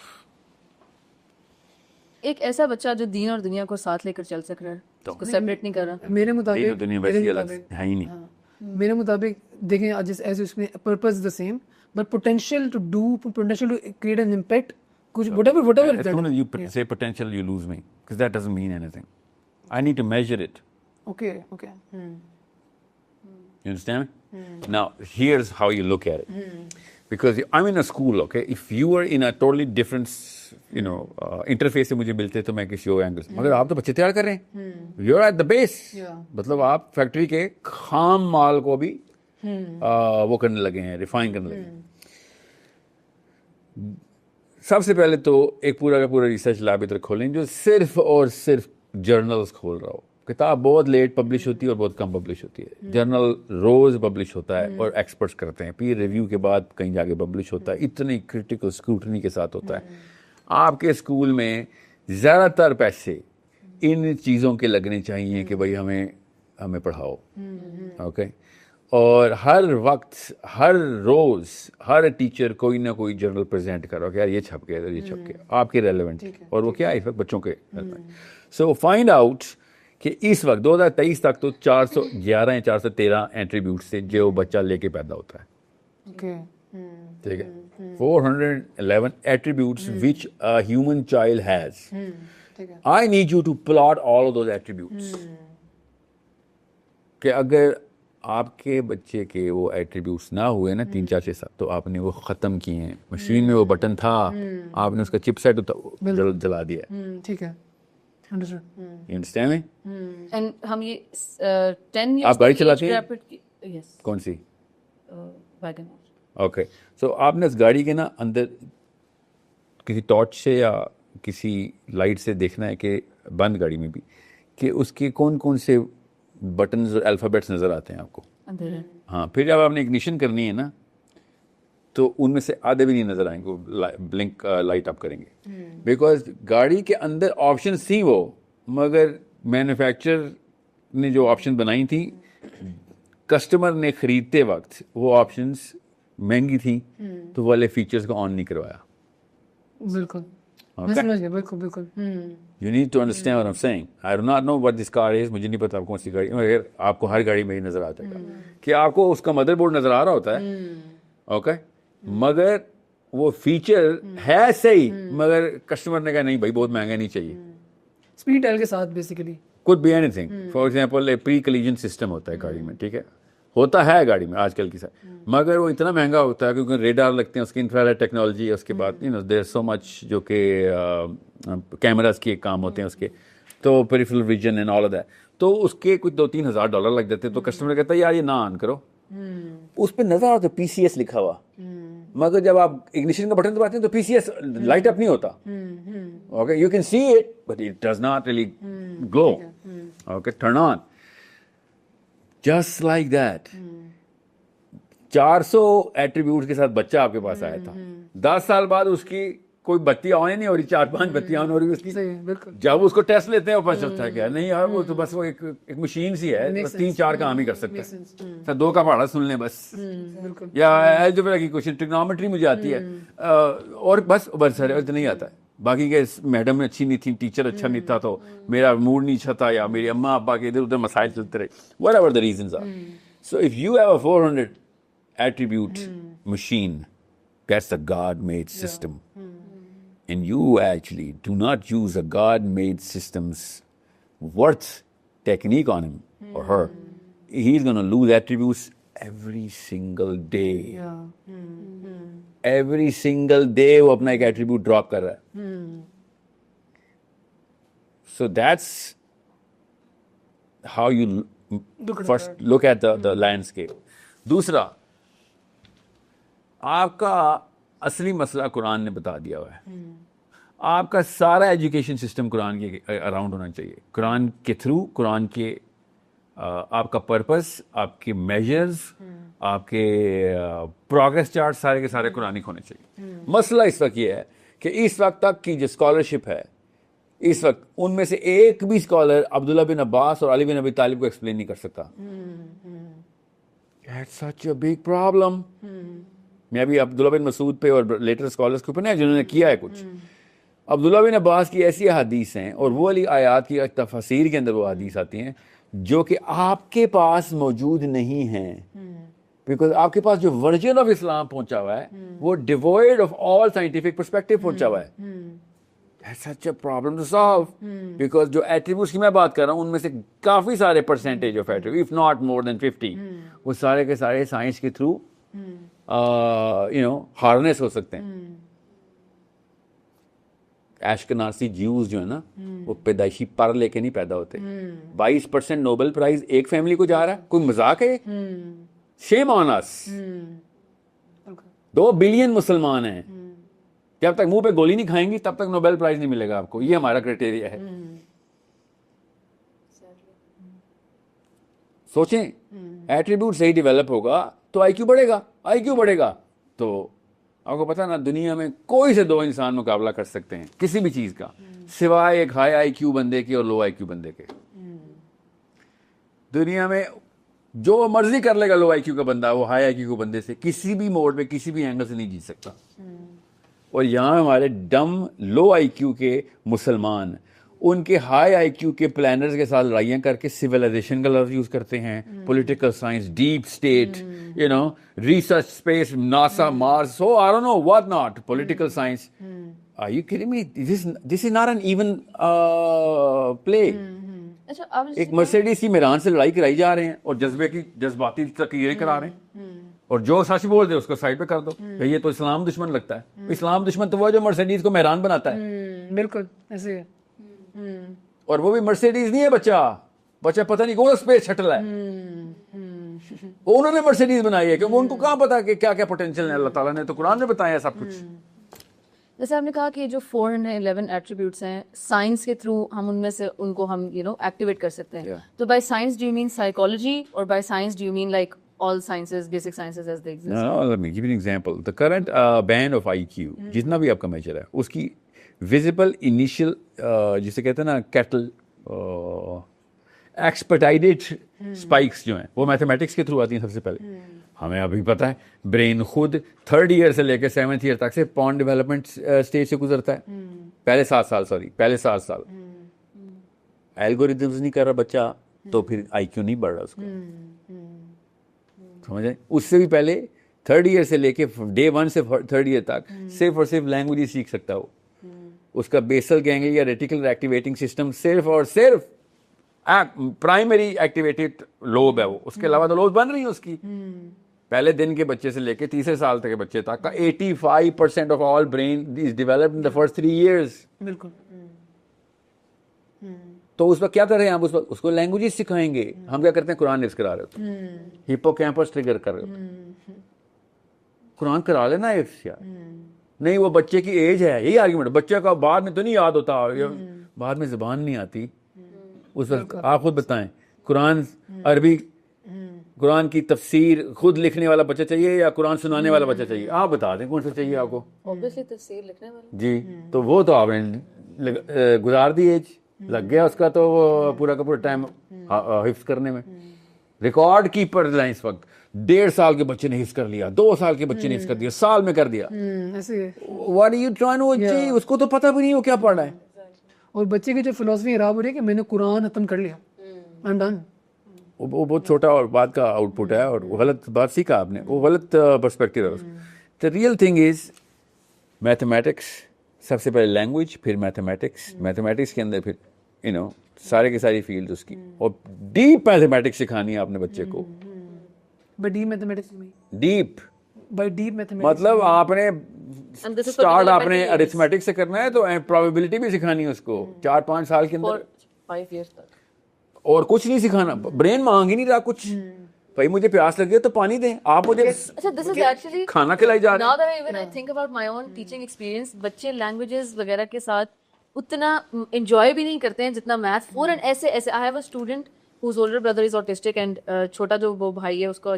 ایک ایسا بچہ جو دین اور دنیا کو ساتھ لے کر چل سک رہا ہے, اس کو سیپریٹ نہیں کر رہا. میرے مطابق دنیا ویسی الگ ہے ہی نہیں. میرے مطابق دیکھیں ایز اس میں purpose is the same but potential to do, potential to create an impact, کچھ whatever As soon as you say potential, you lose me, because that doesn't mean anything. I need to measure it. Okay. You understand me? Now, here's how you look at it. Because I'm in a school, okay? If you were in a totally different, interface سے مجھے ملتے تو میں کسی اور angle سے, مگر آپ تو بچے تیار کر رہے ہیں. You're at the base. مطلب آپ فیکٹری کے خام مال کو بھی وہ کرنے لگے ہیں, ریفائن کرنے لگے ہیں. سب سے پہلے تو ایک پورا کا پورا ریسرچ لیب ادھر کھولیں جو صرف اور صرف جرنلز کھول رہا ہو. کتاب بہت لیٹ پبلش ہوتی ہے اور بہت کم پبلش ہوتی ہے. جرنل روز پبلش ہوتا ہے اور ایکسپرٹس کرتے ہیں, پیر ریویو کے بعد کہیں جا کے پبلش ہوتا ہے, اتنی کرٹیکل اسکروٹنی کے ساتھ ہوتا ہے. آپ کے اسکول میں زیادہ تر پیسے ان چیزوں کے لگنے چاہیے کہ بھائی ہمیں پڑھاؤ. اوکے, اور ہر وقت, ہر روز, ہر ٹیچر کوئی نہ کوئی جرنل پریزنٹ کرو کہ یار یہ چھپ گیا, یہ چھپ گیا, آپ کے ریلیونٹ, اور وہ کیا ہے اس وقت بچوں کے. سو فائنڈ آؤٹ کہ اس وقت 2023 تک تو 411 یا 413 ایٹریبیوٹس سے جو بچہ لے کے پیدا ہوتا ہے. ٹھیک ہے, 411 attributes which a human child has. I need you to plot all of those attributes. کہ اگر آپ کے بچے کے وہ ایٹریبیوٹس نہ ہوئے نا 3 4 6 7 تو آپ نے وہ ختم کیے ہیں. مشین میں وہ بٹن تھا, آپ نے اس کا چپ سیٹ جلا دیا. ٹھیک ہے, understood. You understand me? And ہم یہ 10 years آپ گاڑی چلاتے ہیں یس کون سی؟ ویگن. اوکے, سو آپ نے اس گاڑی کے نا اندر کسی ٹارچ سے یا کسی لائٹ سے دیکھنا ہے کہ بند گاڑی میں بھی کہ اس کے کون کون سے بٹنز اور الفابیٹس نظر آتے ہیں آپ کو. اندر ہے. ہاں پھر جب آپ نے اگنیشن کرنی ہے نا تو ان میں سے آدھے بھی نہیں نظر آئیں گے, بلنک لائٹ آپ کریں گے, بیکاز گاڑی کے اندر آپشنس تھی وہ, مگر مینوفیکچرر نے جو آپشن بنائی تھی کسٹمر نے خریدتے وقت وہ آپشنس مہنگی تھیں تو والے فیچرز کو آن نہیں کروایا. بالکل میں سمجھ گیا, بالکل بالکل. You need to understand what I'm saying. I do not know what this car is. مجھے نہیں پتا آپ کون سی گاڑی, مگر آپ کو ہر گاڑی میں ہی نظر آتا ہے کہ آپ کو اس کا مدر بورڈ نظر آ رہا ہوتا ہے, اوکے, مگر وہ فیچر ہے صحیح, مگر کسٹمر نے کہا نہیں بھائی بہت مہنگا نہیں چاہیے. اسپیڈ ٹائل کے ساتھ basically could be anything. For example, a pre-collision system ہوتا ہے گاڑی میں, ٹھیک ہے, ہوتا ہے گاڑی میں آج کل کی ساتھ, مگر وہ اتنا مہنگا ہوتا ہے کیونکہ ریڈار لگتے ہیں, اس کی انفرارائڈ ٹیکنالوجی ہے, اس کے بعد دیر سو مچ جو کہ کیمراز کے کام ہوتے ہیں اس کے, تو peripheral vision and all of that, تو اس کے کچھ $2,000-3,000 لگ جاتے ہیں. تو کسٹمر کہتا ہے یار یہ نہ آن کرو, اس پہ نظر آتا ہے PCS لکھا ہوا, مگر جب آپ اگنیشن کا بٹن دباتے ہیں تو PCS لائٹ اپ نہیں ہوتا. Okay, you can see it but it does not really glow. Okay, turn on just like that. 400 attributes کے ساتھ بچہ آپ کے پاس آیا تھا, 10 سال بعد اس کی کوئی بتی آن نہیں ہو رہی, 4-5 بتیاں آن ہو رہی اس کی. جب اس کو ٹیسٹ لیتے ہیں وہ پتا چلتا ہے کہ نہیں یار وہ تو بس وہ ایک مشین سی ہے, بس 3-4 کام ہی کر سکتا ہے, 2 کا پہاڑا سن لیں بس, یا الجبرا کی کوشچن, ٹریگنومیٹری مجھے آتی ہے اور بس سر اتنا نہیں آتا ہے. باقی کہ میڈم اچھی نہیں تھی, ٹیچر اچھا نہیں تھا, تو میرا موڈ نہیں اچھا تھا, یا میری اماں ابا کے ادھر ادھر مسائل چلتے رہے, whatever the reasons are. So if you have a 400 attribute machine, that's a God-made system. And you actually do not use a God-made system's worth technique on him or her. He's going to lose attributes every single day. Every single day وہ اپنا ایک attribute drop کر رہا ہے. So that's how you first look at the landscape. دوسرا, آپ کا اصلی مسئلہ قرآن نے بتا دیا ہوا ہے. آپ کا سارا ایجوکیشن سسٹم قرآن کے اراؤنڈ ہونا چاہیے, قرآن کے تھرو, قرآن کے آپ کا پرپس, آپ کے میجرز, آپ کے پروگرس چارٹ سارے کے سارے قرآنک ہونے چاہیے. مسئلہ اس وقت یہ ہے کہ اس وقت تک کی جو اسکالرشپ ہے, اس وقت ان میں سے ایک بھی اسکالر عبداللہ بن عباس اور علی بن ابی طالب کو ایکسپلین نہیں کر سکتا. That's such a big problem. میں ابھی عبداللہ بن مسعود پہ اور لیٹر اسکالرس کے اوپر نہیں جنہوں نے کیا ہے کچھ. عبداللہ بن عباس کی ایسی احادیث ہیں اور وہ علی آیات کی تفسیر کے اندر وہ حدیث آتی ہیں جو کہ آپ کے پاس موجود نہیں ہیں, بیکاز آپ کے پاس جو ورژن آف اسلام پہنچا ہوا ہے وہ divide of all scientific perspective پہنچا ہوا ہے. That's such a problem to solve, because جو ایٹریبیوٹس کی میں بات کر رہا ہوں ان میں سے کافی سارے percentage of attribute, if not more than 50, وہ سارے کے سارے سائنس کے تھرو ہارنس ہو سکتے ہیں. ایشکناسی جیوز جو ہے نا وہ پیدائشی پر لے کے نہیں پیدا ہوتے. 22% نوبل پرائز ایک فیملی کو جا رہا ہے, کوئی مذاق ہے؟ شیم آن اس. 2 بلین مسلمان ہیں, جب تک منہ پہ گولی نہیں کھائیں گی تب تک نوبل پرائز نہیں ملے گا آپ کو. یہ ہمارا کرائٹیریا ہے. سوچیں, ایٹریبیوٹ صحیح ڈیولپ ہوگا تو آئی کیو بڑھے گا. تو آپ کو پتا نا دنیا میں کوئی سے 2 انسان مقابلہ کر سکتے ہیں کسی بھی چیز کا, سوائے ایک ہائی آئی کیو بندے کے اور لو آئی کیو بندے کے. دنیا میں جو مرضی کر لے گا لو آئی کیو کا بندہ, وہ ہائی آئی کیو کے بندے سے کسی بھی موڈ میں کسی بھی اینگل سے نہیں جیت سکتا. اور یہاں ہمارے ڈم لو آئی کیو کے مسلمان ان کے ہائی آئی کیو کے پلانرز کے ساتھ لڑائیاں کر کے سویلائزیشن کا لفظ یوز کرتے ہیں, political science, deep state, research space, NASA, Mars, so I don't know what not, political science. Are you kidding me? This is not an even play. ایک مرسیڈیز کی میران سے لڑائی کرائی جا رہے ہیں اور جذباتی تقریریں کرا رہے ہیں, اور جو سچ بول دے اس کو سائڈ پہ کر دو. یہ تو اسلام دشمن لگتا ہے. اسلام دشمن تو وہ جو مرسیڈیز کو مہران بناتا ہے. بالکل ایسے ہے. اور وہ بھی مرسیڈیز نہیں ہے, بچہ پتہ نہیں کون اسپیس شٹل ہے, انہوں نے مرسیڈیز بنائی ہے کیونکہ ان کو کہاں پتا کہ کیا کیا پوٹینشیل ہے. اللہ تعالیٰ نے تو قرآن میں بتایا سب کچھ. جیسے آپ نے کہا کہ جو 411 ایٹریبیوٹس ہیں سائنس کے تھرو ہم ان میں سے ان کو ہم ایکٹیویٹ کر سکتے ہیں. تو by science do you mean psychology اور by science do you mean like all sciences, basic sciences as they exist? No, let me give you an example. The current band of IQ, جتنا بھی آپ کا major ہے, اس کی visible initial جسے کہتے ہیں نا کیٹل expedited spikes جو ہیں وہ میتھمیٹکس کے تھرو آتی ہیں سب سے پہلے. ہمیں ابھی پتہ ہے برین خود 3rd ایئر سے لے کے 7th ایئر تک سے پون ڈیولپمنٹ اسٹیج سے گزرتا ہے. پہلے 7 سال الگوریدمز نہیں کر رہا بچہ تو پھر IQ نہیں بڑھ رہا اس کا. سمجھیں, اس سے بھی پہلے 3rd ایئر سے لے کے day 1 سے 3rd ایئر تک صرف اور صرف لینگویج ہی سیکھ سکتا ہو. اس کا basal ganglia reticular activating system صرف اور صرف پرائمری ایکٹیویٹڈ لوب ہے وہ, اس کے علاوہ تو لوب بن رہی ہیں اس کی. پہلے دن کے بچے سے لے کے تیسرے سال تک کے بچے تک کا 85% of all brain is developed in the first 3 years. بالکل. تو اس وقت کیا کر رہے ہیں آپ, اس کو لینگویج سکھائیں گے. ہم کیا کرتے ہیں قرآن حفظ کرا رہے ہوتے ہیں, ہپو کیمپس ٹریگر کر رہے ہوتے ہیں. قرآن کرا لینا حفظ یار, نہیں وہ بچے کی ایج ہے, یہی آرگیومنٹ. بچے کا بعد میں تو نہیں یاد ہوتا, بعد میں زبان نہیں آتی. اس وقت آپ خود بتائیں قرآن عربی, قرآن کی تفسیر خود لکھنے والا بچہ چاہیے یا قرآن سنانے والا بچہ چاہیے؟ آپ بتا دیں کون سا چاہیے آپ کو. Obviously تفسیر لکھنے والا. جی تو وہ تو آپ نے گزار دی ایج, لگ گیا اس کا تو پورا کا پورا ٹائم حفظ کرنے میں. ریکارڈ کیپر ہیں اس وقت 1.5 سال کے بچے نے حفظ کر لیا, 2 سال کے بچے نے حفظ کر دیا, سال میں کر دیا. What are you trying to achieve? اس کو تو پتہ بھی نہیں وہ کیا پڑھ رہا ہے. اور بچے کی جو فلسفی خراب ہو رہی ہے کہ میں نے قرآن ختم کر لیا, I'm done. وہ بہت چھوٹا اور بات کا آؤٹ پٹ ہے, اور وہ غلط بات سیکھا آپ نے, وہ غلط پرسپیکٹیو ہے. The real thing is mathematics, سب سے پہلے لینگویج, پھر میتھمیٹکس, میتھمیٹکس کے اندر پھر سارے کی ساری فیلڈ اس کی, اور ڈیپ میتھمیٹکس سکھانی ہے آپ نے بچے کو. Deep mathematics deep by deep mathematics مطلب آپ نے اسٹارٹ آپ نے ارتھمیٹک سے کرنا ہے تو پرابیبلٹی بھی سکھانی ہے اس کو 4-5 سال کے اندر, 5 years تک. اور کچھ نہیں سکھانا. برین مانگ ہی نہیں رہا کچھ, بھائی مجھے پیاس لگ گئی تو پانی دیں, آپ مجھے کھانا کھلائی جا رہے ہیں. Now that even I think about my own teaching experience, بچے لینگویجز وغیرہ کے ساتھ اتنا انجوائے بھی نہیں کرتے ہیں جتنا میتھ. فوراً ایسے I have a student whose older brother is autistic and چھوٹا جو وہ بھائی ہے اس کو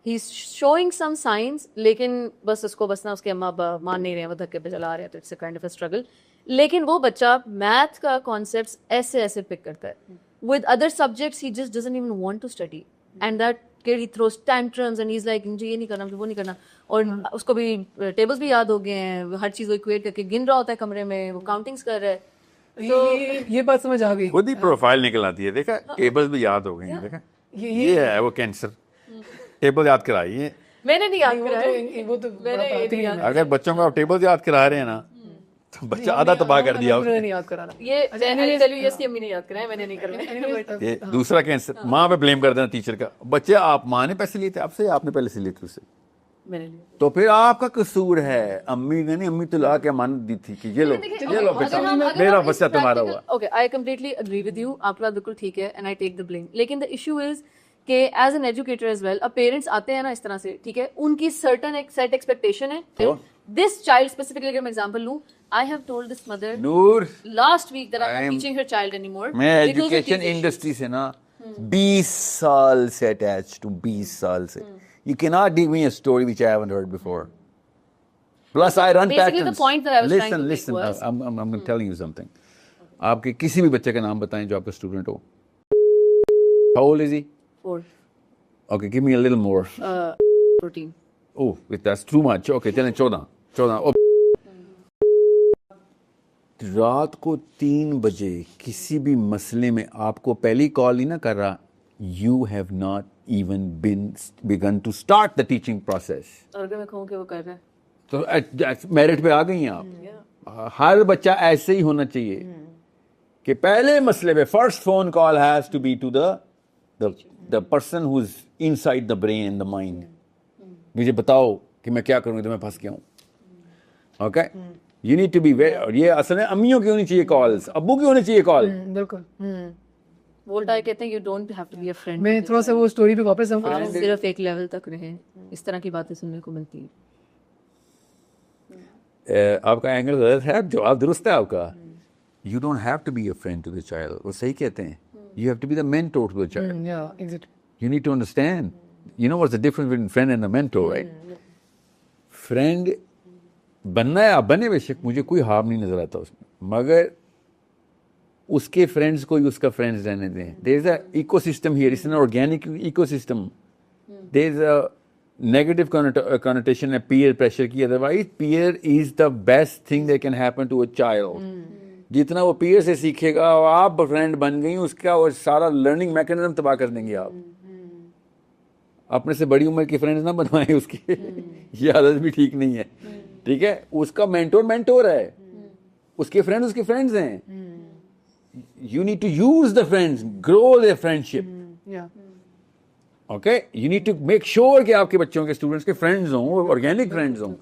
he's showing some signs, لیکن بس اس کو نا اس کے اماں ابا مان نہیں رہے ہیں, وہ دھکے پہ چلا رہے ہیں, تو it's a kind of a struggle. لیکن وہ بچہ میتھ کا کانسیپٹس ایسے پک کرتا ہے. With other subjects he just doesn't even want to study, and that kid he throws tantrums and he's like مجھے یہ نہیں کرنا, مجھے وہ نہیں کرنا. اور اس کو بھی ٹیبلز بھی یاد ہو گئے ہیں, ہر چیز کو ایکویٹ کر کے گن رہا ہوتا ہے کمرے میں, وہ کاؤنٹنگز کر رہا ہے. یہ بات سمجھ آ گئی. خود ہی پروفائل نکل آتی ہے, دیکھا ٹیبلز بھی یاد ہو گئی ہیں, دیکھا یہ ہے وہ کینسر. ٹیبل یاد کرائی ہے, میں نے نہیں یاد کرایا. اگر بچوں کو آپ ٹیبل یاد کرا رہے ہیں نا تو بچہ آدھا تباہ کر دیا. یہ دوسرا کینسر ماں پہ بلیم کر دینا ٹیچر کا. بچے آپ ماں نے پیسے لیے تھے آپ سے, آپ نے پہلے سے لیے تھے اس سے, تو پھر آپ کا قصور ہے. امی نے نہیں, امی تو لا کے امانت دی تھی کہ یہ لو بیٹا میرا بچہ تمہارا ہوا. Okay I completely agree with you, آپ کا بات بالکل ٹھیک ہے, and I take the blame. لیکن دا ایشو از کہ as an educator as well, اب پیرنٹس آتے ہیں نا اس طرح سے, ٹھیک ہے, ان کی سرٹن ایک سیٹ ایکسپیکٹیشن ہے. دس چائلڈ اسپیسیفکلی اگر میں ایگزامپل لوں, I have told this mother Noor last week that I'm not teaching her child anymore. میں ایجوکیشن انڈسٹری سے نا 20 سال سے اٹیچ ٹو 20 سال سے. You cannot give me a story which I haven't heard before. Plus I run Basically, patterns. the point that I was trying to make Listen, was I'm telling you something. آپ کے کسی بھی بچے کا نام بتائیں جو آپ کا student who. How old is he? 4. Okay, give me a little more. 14. Oh, that's too much. Okay, چلیں 14. رات کو 3 بجے کسی بھی مسئلے میں آپ کو پہلی کال نہیں نہ کر رہا, you have not even begun to start the teaching process. اور اگر میں کہوں کہ وہ کر رہا ہے تو میرٹ پہ آ گئی ہیں آپ. ہر بچہ ایسے ہی ہونا چاہیے کہ پہلے مسئلے پہ first phone call has to be to the person who's inside the brain and the mind. مجھے بتاؤ کہ میں کیا کروں, تو میں پھنس گیا ہوں. Okay, you need to be very, اور یہ اصل میں امیوں کی ہونی چاہیے کالز, ابو کی ہونی چاہیے کال. بالکل. وولٹائر کہتے ہیں you don't have to be a friend. میں تھوڑا سا وہ اسٹوری پہ واپس آؤں. آپ صرف ایک لیول تک رہیں, اس طرح کی باتیں سننے کو ملتی ہیں. آپ کا اینگل غلط ہے, جواب درست ہے آپ کا. You don't have to be a friend to the child, وہ صحیح کہتے ہیں. You have to be the mentor to the child. Yeah, exactly. You need to understand. You know what's the difference between friend and a mentor, right? Friend بننا ہے, آپ بنے بے شک, مجھے کوئی ہارم نہیں نظر آتا اس میں, مگر اس کے فرینڈس کو ہی اس کا فرینڈس رہنے دیں. There is an ecosystem here. It's an organic ecosystem. There is a negative connotation ہے peer pressure کی. Otherwise, peer is the best thing that can happen to a child. جتنا وہ peer سے سیکھے گا, آپ فرینڈ بن گئی, اس کا وہ سارا لرننگ میکنزم تباہ کر دیں گے آپ. اپنے سے بڑی عمر کی فرینڈز نہ بنوائیں اس کی, یہ عادت بھی ٹھیک نہیں ہے. ٹھیک ہے, اس کا مینٹور ہے, اس کے فرینڈ اس کے فرینڈز ہیں. You need to use the friends, grow their friendship. Yeah. Okay, you need to make sure کہ آپ کے بچوں کے اسٹوڈنٹس کے فرینڈز ہوں, وہ آرگینک فرینڈز ہوں.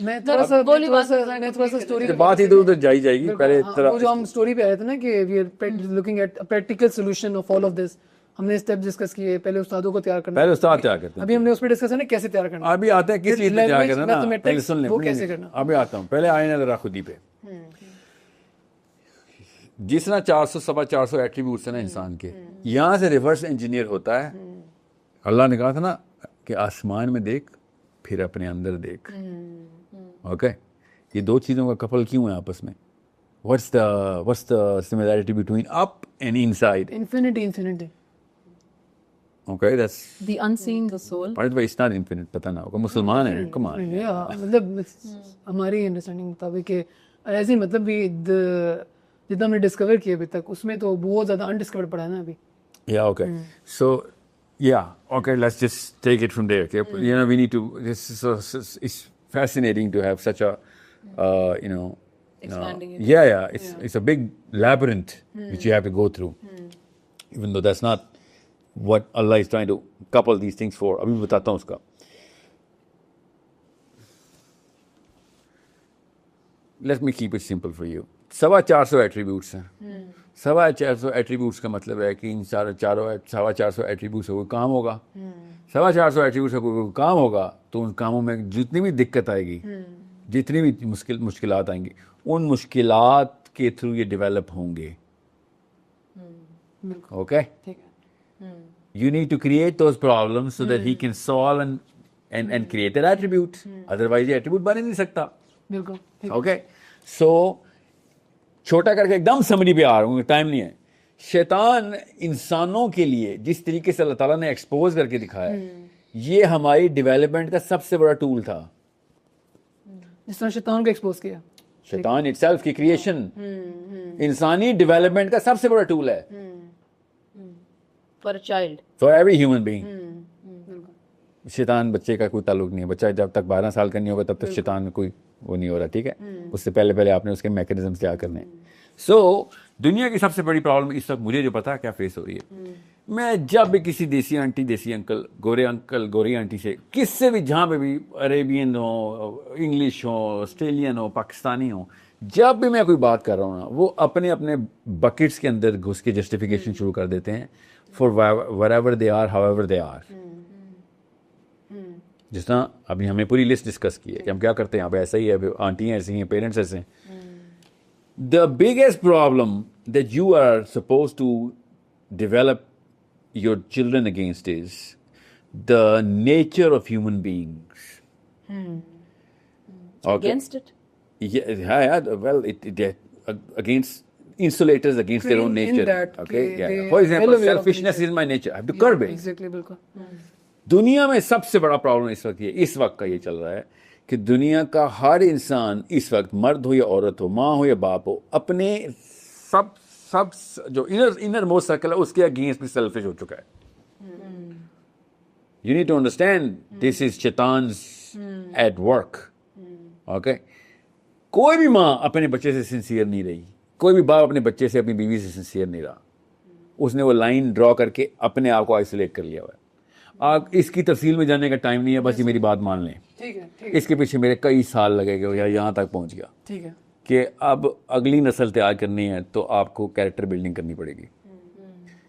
میں تھوڑا سا اسٹوری بات ادھر ادھر جائی جائے گی. پہلے وہ جو ہم اسٹوری پہ آئے تھے نا کہ we are looking at practical solution of all of this, ہم نے اسٹیپ ڈسکس کیے. پہلے استادوں کو تیار کرنا, پہلے استاد تیار کرتے ہیں. ابھی ہم نے اس پہ ڈسکس ہے نا کیسے تیار کرنا. ابھی آتے ہیں کس چیز پہ تیار کرنا نا, پہلے سن لیں, وہ کیسے کرنا. ابھی آتا ہوں. پہلے آئے نا ذرا خودی پہ. جس طرح 400 ایٹریبیوٹس ہیں نا انسان کے, یہاں سے ریورس انجینئر ہوتا ہے. اللہ نے کہا تھا نا کہ آسمان میں دیکھ پھر اپنے اندر دیکھ. اوکے, یہ دو چیزوں کا کپل کیوں ہے آپس میں؟ what's the similarity between up and inside? Infinity. Okay, that's The unseen, the soul. by the way, it's not infinite. پتہ نہ ہوگا, مسلمان ہیں, come on. مطلب ہماری انڈرسٹینڈنگ مطابق کہ ایسے مطلب بھی جتنا ہم نے ڈسکور کیا ابھی تک, اس میں تو بہت زیادہ انڈسکورڈ پڑا ہے نا ابھی. Yeah, okay. So, yeah, okay, let's just take it from there. Okay? You know, we need to, it's fascinating to have such a, Expanding it. Yeah, it's a big labyrinth which you have to go through. Even though that's not what Allah is trying to couple these things for. ابھی بتاتا ہوں اس کا. Let me keep it simple for you. 450 attributes ہیں. 450 attributes کا مطلب ہے کہ ان 450 attributes سے کوئی کام ہوگا. 450 ایٹریبیوٹس سے کوئی کام ہوگا تو ان کاموں میں جتنی بھی دقت آئے گی, جتنی بھی مشکلات آئیں گی, ان مشکلات کے تھرو یہ ڈیولپ ہوں گے. Okay, you need to create those problems so that he can solve and create an attribute. Otherwise یہ attribute بن ہی نہیں سکتا. بالکل. اوکے, سو چھوٹا کر کے ایک دم سمری پہ آ رہا ہوں, ٹائم نہیں ہے. شیطان انسانوں کے لیے جس طریقے سے اللہ تعالیٰ نے ایکسپوز کر کے دکھایا, یہ ہماری ڈیولپمنٹ کا سب سے بڑا ٹول تھا. جس طرح شیطان کو ایکسپوز کیا, شیطان اٹ سیلف کی کریشن انسانی ڈیولپمنٹ کا سب سے بڑا ٹول ہے. For a child. For every human being. شیطان بچے کا کوئی تعلق نہیں ہے. بچہ جب تک 12 سال کا نہیں ہوگا تب تک شیطان میں کوئی وہ نہیں ہو رہا. ٹھیک ہے, اس سے پہلے آپ نے اس کے میکنزم تیار کرنے ہیں. سو دنیا کی سب سے بڑی پرابلم اس وقت مجھے جو پتا کیا فیس ہو رہی ہے, میں جب بھی کسی دیسی آنٹی, دیسی انکل, گوری آنٹی سے, کس سے بھی, جہاں پہ بھی, عربین ہو, انگلش ہو, آسٹریلین ہو, پاکستانی ہو, جب بھی میں کوئی بات کر رہا ہوں نا, وہ اپنے بکٹس کے اندر گھس کے جسٹیفیکیشن شروع کر دیتے ہیں for wherever they are, however they are. جس طرح ابھی ہم نے پوری لسٹ ڈسکس کی ہے کہ ہم کیا کرتے ہیں, اب ایسا ہی ہے, آنٹی ایسی ہیں, پیرنٹس ایسے ہیں. The biggest problem that you are supposed to develop your children against is the nature of human beings. Okay. Against it? Yeah, well, against insulators against their own nature. Okay, yeah. For example, selfishness is my nature. I have to curb it. Exactly, بالکل. دنیا میں سب سے بڑا problem اس وقت کا یہ چل رہا ہے کہ دنیا کا ہر انسان اس وقت, مرد ہو یا عورت ہو, ماں ہو یا باپ ہو, اپنے سب جو انر موسٹ سرکل ہے اس کے اگینسٹ بھی سیلفش ہو چکا ہے. You need to understand this is Shaitan's at work. Okay? کوئی بھی ماں اپنے بچے سے سنسیئر نہیں رہی, کوئی بھی باپ اپنے بچے سے, اپنی بیوی سے سنسیئر نہیں رہا. اس نے وہ لائن ڈرا کر کے اپنے آپ کو آئسولیٹ کر لیا ہوا ہے. آپ اس کی تفصیل میں جاننے کا ٹائم نہیں ہے, بس یہ میری بات مان لیں. ٹھیک ہے, اس کے پیچھے میرے کئی سال لگے گئے یا یہاں تک پہنچ گیا. ٹھیک ہے, کہ اب اگلی نسل تیار کرنی ہے تو آپ کو کیریکٹر بلڈنگ کرنی پڑے گی.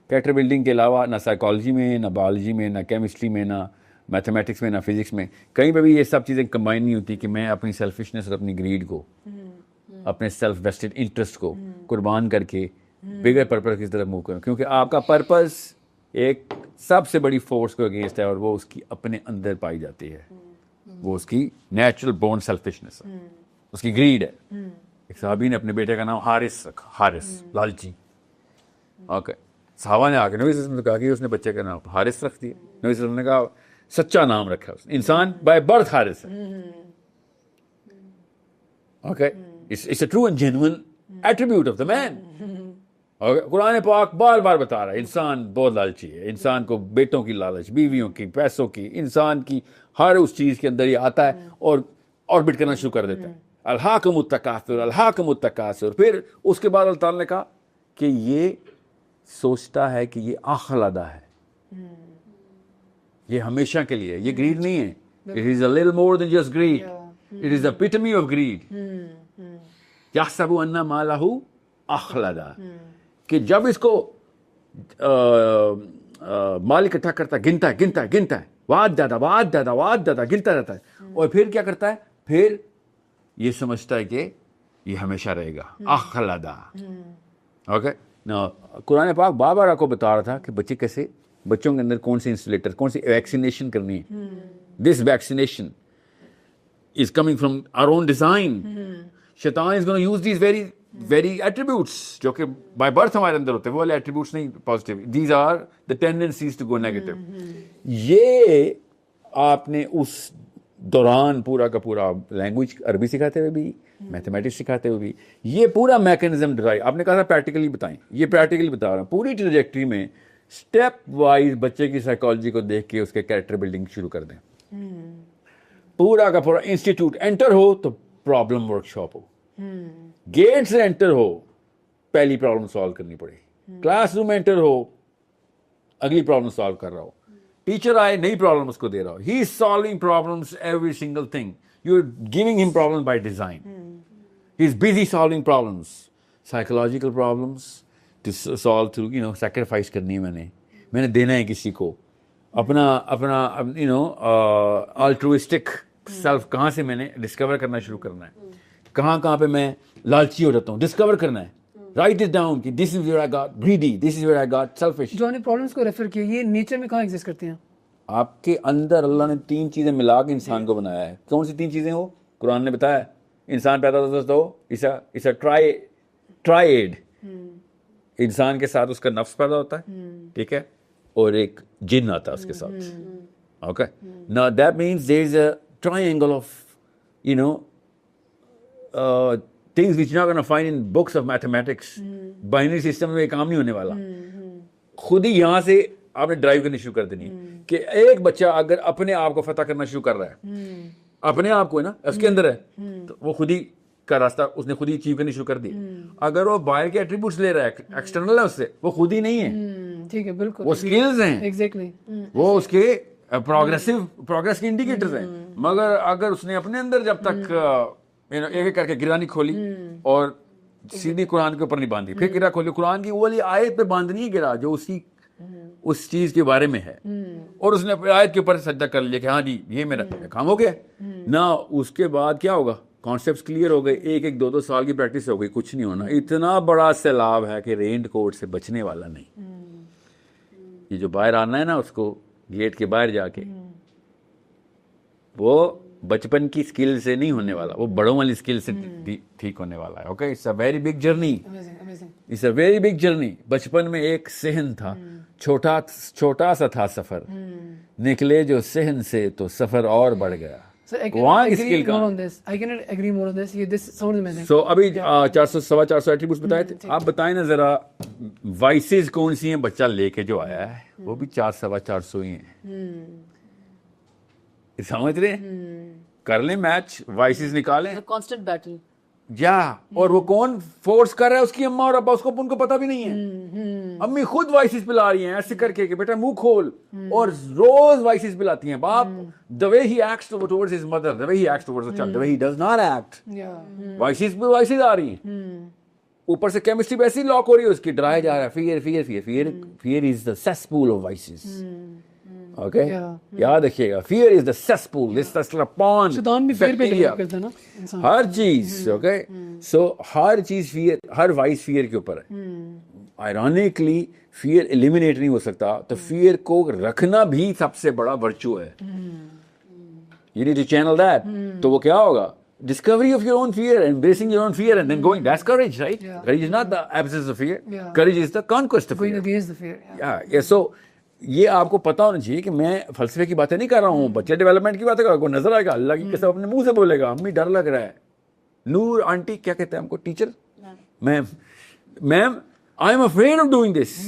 کیریکٹر بلڈنگ کے علاوہ نہ سائیکالوجی میں, نہ بایولوجی میں, نہ کیمسٹری میں, نہ میتھمیٹکس میں نہ فزکس میں، کہیں پہ بھی یہ سب چیزیں کمبائن نہیں ہوتی کہ میں اپنی سیلفشنس اور اپنی گریڈ کو، اپنے سیلف ویسٹڈ انٹرسٹ کو قربان کر کے بگر پرپز کی طرف موو کروں، کیونکہ آپ کا پرپز ایک سب سے بڑی فورس کو اگینسٹ ہے، اور وہ اس کی اپنے اندر پائی جاتی ہے، وہ اس کی نیچرل بورن سیلفشنس ہے، اس کی گریڈ ہے. ایک صحابی نے اپنے بیٹے کا نام حارث رکھا، حارث، لالچی. اوکے، صحابہ نے آ کے نبی صلی اللہ علیہ وسلم نے کہا کہ اس نے بچے کا نام حارث رکھ دیا. نبی صلی اللہ علیہ وسلم نے کہا سچا نام رکھا اس نے، انسان بائی برتھ حارث ہے. Okay, it's a true and genuine attribute of the man. Quran پاک بار بار بتا رہا ہے انسان بہت لالچی ہے، انسان کو بیٹوں کی لالچ، بیویوں کی، پیسوں کی، انسان کی ہر اس چیز کے اندر یہ آتا ہے اور آربٹ کرنا شروع کر دیتا ہے. الہاکم التکاثر، الہاکم التکاثر. پھر اس کے بعد اللہ تعالیٰ نے کہا کہ یہ سوچتا ہے کہ یہ آخلدہ ہے، یہ ہمیشہ کے لیے، یہ گریڈ نہیں ہے. It is a little more than just greed. It is the epitome of greed. یحسب ان مالہ اخلدہ، کہ جب اس کو مال اکٹھا کرتا ہے، گنتا ہے گنتا ہے گنتا ہے، وعد دادا گنتا رہتا ہے، اور پھر کیا کرتا ہے؟ پھر یہ سمجھتا ہے کہ یہ ہمیشہ رہے گا. اخلدہ. اوکے، قرآن پاک بار بار آپ کو بتا رہا تھا کہ بچے کیسے، بچوں کے اندر کون سی انسولیٹر، کون سی ویکسینیشن کرنی ہے. This vaccination is coming from our own design. شیطان is gonna use these very attributes جو کہ بائی برتھ ہمارے اندر ہوتے ہیں، وہ والے ایٹریبیوٹس نہیں positive. These are the tendencies to go negative. یہ آپ نے اس دوران پورا کا پورا لینگویج عربی سکھاتے ہوئے بھی، میتھمیٹکس سکھاتے ہوئے بھی، یہ پورا میکینزم ڈرائیو آپ نے کہا تھا پریکٹیکلی بتائیں. یہ پریکٹیکلی بتا رہا ہوں. پوری ٹریجیکٹری میں اسٹیپ وائز بچے کی سائیکالوجی کو دیکھ کے اس کے کیریکٹر بلڈنگ شروع کر دیں. پورا کا پورا انسٹیٹیوٹ انٹر ہو تو پرابلم ورک شاپ ہو، گیٹ سے انٹر ہو پہلی پرابلم سالو کرنی پڑے، کلاس روم انٹر ہو اگلی پرابلم سالو کر رہا ہو، ٹیچر آئے نئی پرابلم اس کو دے رہا ہو. He is solving problems every single thing. You are giving him problem by design. He is busy solving problems, psychological problems to solve through sacrifice کرنی ہے، میں نے دینا ہے کسی کو. اپنا الٹروسٹک سیلف کہاں سے میں نے ڈسکور کرنا شروع کرنا ہے، کہاں پہ میں لالچی ہو جاتا ہوں، ڈسکور کرنا ہے. رائٹ اٹ ڈاؤن کہ this is where I got greedy, this is where I got selfish. جو نے پرابلمس کو ریفر کیا، یہ نیچر میں کہاں ایگزسٹ کرتے ہیں؟ آپ کے اندر اللہ نے 3 چیزیں ملا کے انسان کو بنایا ہے. کون سی 3 چیزیں ہو؟ قرآن نے بتایا انسان پیدا ہوتا ہو اس ٹرائیڈ. انسان کے ساتھ اس کا نفس پیدا ہوتا ہے، ٹھیک ہے، اور ایک جن آتا ہے اس کے ساتھ. Okay, now that means there is a triangle of things which you're not going to find in books of mathematics. Binary system میں کام نہیں ہونے والا. خود ہی یہاں سے آپ نے ڈرائیو کرنی شروع کر دینی کہ ایک بچہ اگر اپنے آپ کو فتح کرنا شروع کر رہا ہے، اپنے آپ کو ہے نا، اس کے اندر ہے، تو وہ خود ہی کا راستہ اس نے خود ہی اچیو کرنی شروع کر دی. اگر وہ باہر کے ایٹریبیوٹس لے رہا ہے، ایکسٹرنل ہے، اس سے وہ خود ہی نہیں ہے. ٹھیک ہے، بالکل وہ سکلز ہیں، ایگزیکٹلی، وہ اس کے پروگرس کے انڈیکیٹرز ہیں. مگر اگر اس نے اپنے اندر جب تک ایک ایک کر کے گرانی کھولی اور سیدھی قرآن کے اوپر نہیں باندھی، پھر گرا کھولی قرآن کی وہ والی آیت پہ باندھنی ہے گرا جو اس چیز کے بارے میں ہے، اور اس نے آیت کے اوپر سجدہ کر لیا کہ ہاں جی یہ میرا کام ہو گیا نا. اس کے بعد کیا ہوگا؟ کانسیپٹس کلیئر ہو گئے، 1-2 سال کی پریکٹس ہو گئی، کچھ نہیں ہونا. اتنا بڑا سیلاب ہے کہ رینڈ کوٹ سے بچنے والا نہیں. یہ جو باہر آنا ہے نا، اس کو گیٹ کے باہر جا کے، وہ بچپن کی سکل سے نہیں ہونے والا، وہ بڑوں والی سکل سے ٹھیک ہونے والا ہے. Okay, it's a very big journey, it's a very big journey. بچپن میں ایک صحن تھا، چھوٹا سا تھا سفر، نکلے جو صحن سے تو سفر اور بڑھ گیا. وہاں اسکل کا سو ابھی 400 ایٹریبیوٹس بتائے تھے. آپ بتائیں نا ذرا وائسز کون سی ہیں بچہ لے کے جو آیا ہے؟ وہ بھی 400 ہی ہیں. سمجھ رہے ہیں؟ کر لیں میچ، وائسز نکالیں، کانسٹنٹ بیٹل. جا، اور وہ کون فورس کر رہا ہے؟ اس کی اماں اور ابا، اس کو ان کو پتہ بھی نہیں ہے. امی خود وائسز پلا رہی ہیں ایسے کر کے کہ بیٹا منہ کھول، اور روز وائسز پلاتی ہیں. باپ the way he acts towards his mother, the way he acts towards the child, the way he does not act, voices پہ وائسز آ رہی ہیں. اوپر سے کیمسٹری پہ ایسی لاک ہو رہی ہے اس کی، ڈرایا جا رہا ہے. Fear is the cesspool of vices. Okay یاد رکھیے گا فیئر از دا سیسپول دس پون شیطان بھی فیئر پہ ڈیولپ کرتا ہے نا انسان. ہر چیز. اوکے سو ہر چیز فیئر, ہر وائس فیئر کے اوپر ہے. آئرونکلی فیئر ایلیمینیٹ نہیں ہو سکتا, تو فیئر کو رکھنا بھی سب سے بڑا ورچو ہے. You need to channel that. تو وہ کیا ہوگا, discovery of your own fear, embracing your own fear and then going, that's courage, right? Yeah. Courage is not the absence of fear. Yeah. Courage is the conquest of going fear. against the fear. Yeah. So یہ آپ کو پتا ہونا چاہیے کہ میں فلسفے کی باتیں نہیں کر رہا ہوں, بچے ڈیولپمنٹ کی باتیں کر رہا ہوں. کوئی نظر آئے گا اللہ کی قسم اپنے منہ سے بولے گا امی ڈر لگ رہا ہے. نور آنٹی کیا کہتے ہیں ہم کو, teacher ma'am I am afraid of doing this,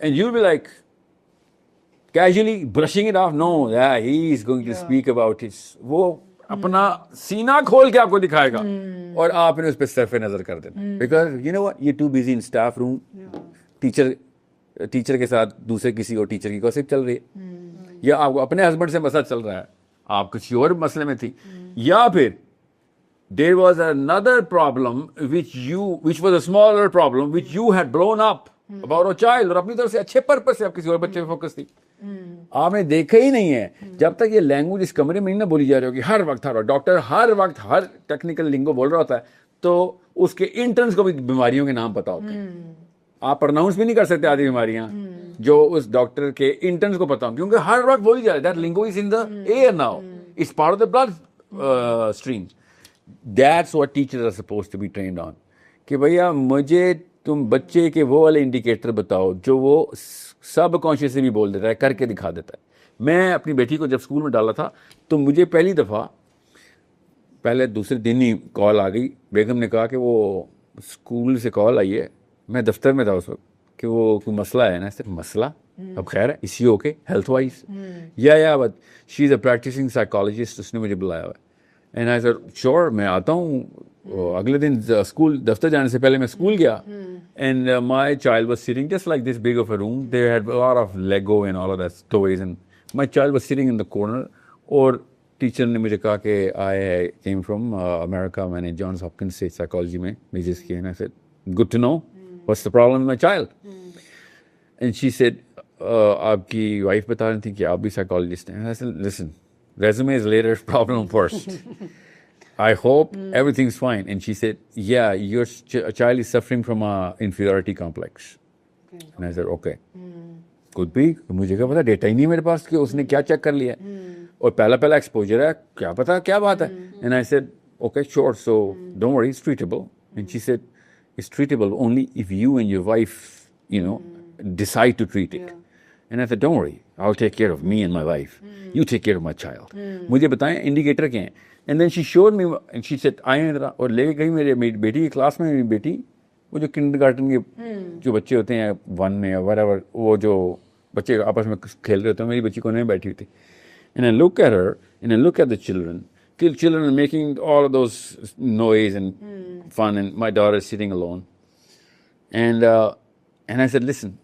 and you will be like casually brushing it off. No, yeah, he is going to speak about his. وہ اپنا سینہ کھول کے آپ کو دکھائے گا اور آپ نے اس پہ صرف نظر کر دینا. Because you know what, you're too busy in staff room. Teacher کے ساتھ دوسرے کسی اور ٹیچر کی گوسپ چل رہی ہے, یا آپ کو اپنے ہسبینڈ سے مسئلہ چل رہا ہے, آپ کسی اور مسئلے میں تھی, یا پھر there was another problem which was a smaller problem which you had blown up about a child, اور اپنی طرف سے اچھے پرپس سے آپ کسی اور بچے پہ فوکس تھی. آپ نے دیکھا ہی نہیں ہے جب تک یہ لینگویج اس کمرے میں نہیں نہ بولی جا رہی ہوگی. ہر وقت ڈاکٹر ہر وقت ہر ٹیکنیکل لنگو بول رہا ہوتا ہے, تو اس کے انٹرنس کو بھی بیماریوں کے نام پتا ہوتے ہیں. آپ پرناؤنس بھی نہیں کر سکتے آدھی بیماریاں جو اس ڈاکٹر کے انٹرنس کو پتا ہوں, کیونکہ ہر وقت بولی جا رہی ہے. That lingo is in the air now, it's part of the bloodstream. That's what teachers are supposed to be trained on, کہ بھیا مجھے تم بچے کے وہ والے انڈیکیٹر بتاؤ جو وہ سب کانشیس سے بھی بول دیتا ہے, کر کے دکھا دیتا ہے. میں اپنی بیٹی کو جب اسکول میں ڈالا تھا تو مجھے پہلی دفعہ پہلے دوسرے دن ہی کال آ گئی. بیگم نے کہا کہ وہ اسکول سے کال آئی ہے, میں دفتر میں تھا اس وقت, کہ وہ کوئی مسئلہ ہے نا. صرف مسئلہ, اب خیر ہے اسی اوکے ہیلتھ وائز, یا but she is a practicing psychologist, اس نے مجھے بلایا ہوا ہے. اینڈ آئی سیڈ شیور میں آتا ہوں. اگلے دن اسکول دفتر جانے سے پہلے میں اسکول گیا, and my child was sitting just like this big of a room. They had a lot of Lego and all of that toys, and my child was sitting in the corner. اور teacher نے مجھے کہا کہ I came from America, میں نے Johns Hopkins سے psychology میں majors کیے. And I said good to know what's the problem with my child. And she said آپ کی وائف بتا رہی تھی کہ آپ بھی سائیکالوجسٹ ہیں. لسن, resume is later, problem first. I hope everything's fine. And she said, yeah, your child is suffering from a inferiority complex. And I said, okay. Could be. مجھے کیا پتا, ڈیٹا ہی نہیں میرے پاس کہ اس نے کیا چیک کر لیا, اور پہلا ایکسپوجر ہے, کیا پتا کیا بات ہے. And I said, okay, sure, so don't worry, it's treatable. And she said, it's treatable only if you and your wife, decide to treat it. And I said, don't worry, I'll take care of me and my wife. You take care of my child. مجھے بتائیں indicator کیا ہیں. And then she showed me and she said, آئیں ذرا, اور لے کے گئی میری بیٹی کی کلاس میں. میری بیٹی وہ جو کنڈر گارٹن کے جو بچے ہوتے ہیں 1 میں یا whatever, وہ جو بچے آپس میں کھیل رہے ہوتے ہیں, میری بچی کونے میں بیٹھی ہوئی تھی. And I look at her and I look at the children. Children are making all of those noise and fun, and my daughter is sitting alone. And I said, listen,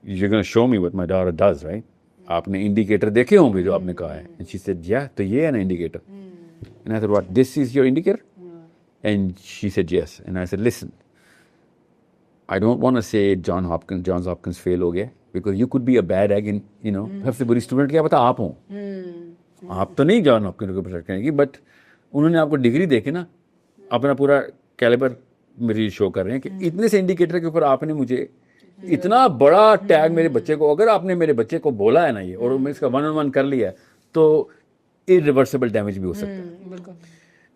you're going to show me what my daughter does, right? آپ نے indicator دیکھے ہوں گے جو آپ نے کہا ہے. And she said, yeah, تو یہ ہے نا indicator. And I said, what, this is your indicator? And she said, yes. And I said, listen, I don't want to say Johns Hopkins fail ہو گیا, because you could be a bad egg in, سب سے بری student کیا پتا آپ ہوں. آپ تو نہیں جان ہاپکن کو پروٹیکٹ کرنے کی, بٹ انہوں نے آپ کو ڈگری دے کے نا اپنا پورا کیلیبر میری شو کر رہے ہیں کہ اتنے سے انڈیکیٹر کے اوپر آپ نے مجھے اتنا بڑا ٹیگ میرے بچے کو, اگر آپ نے میرے بچے کو بولا ہے نا یہ, اور میں اس کا 1-on-1 کر لیا ہے, تو irreversible ڈیمیج بھی ہو سکتا ہے.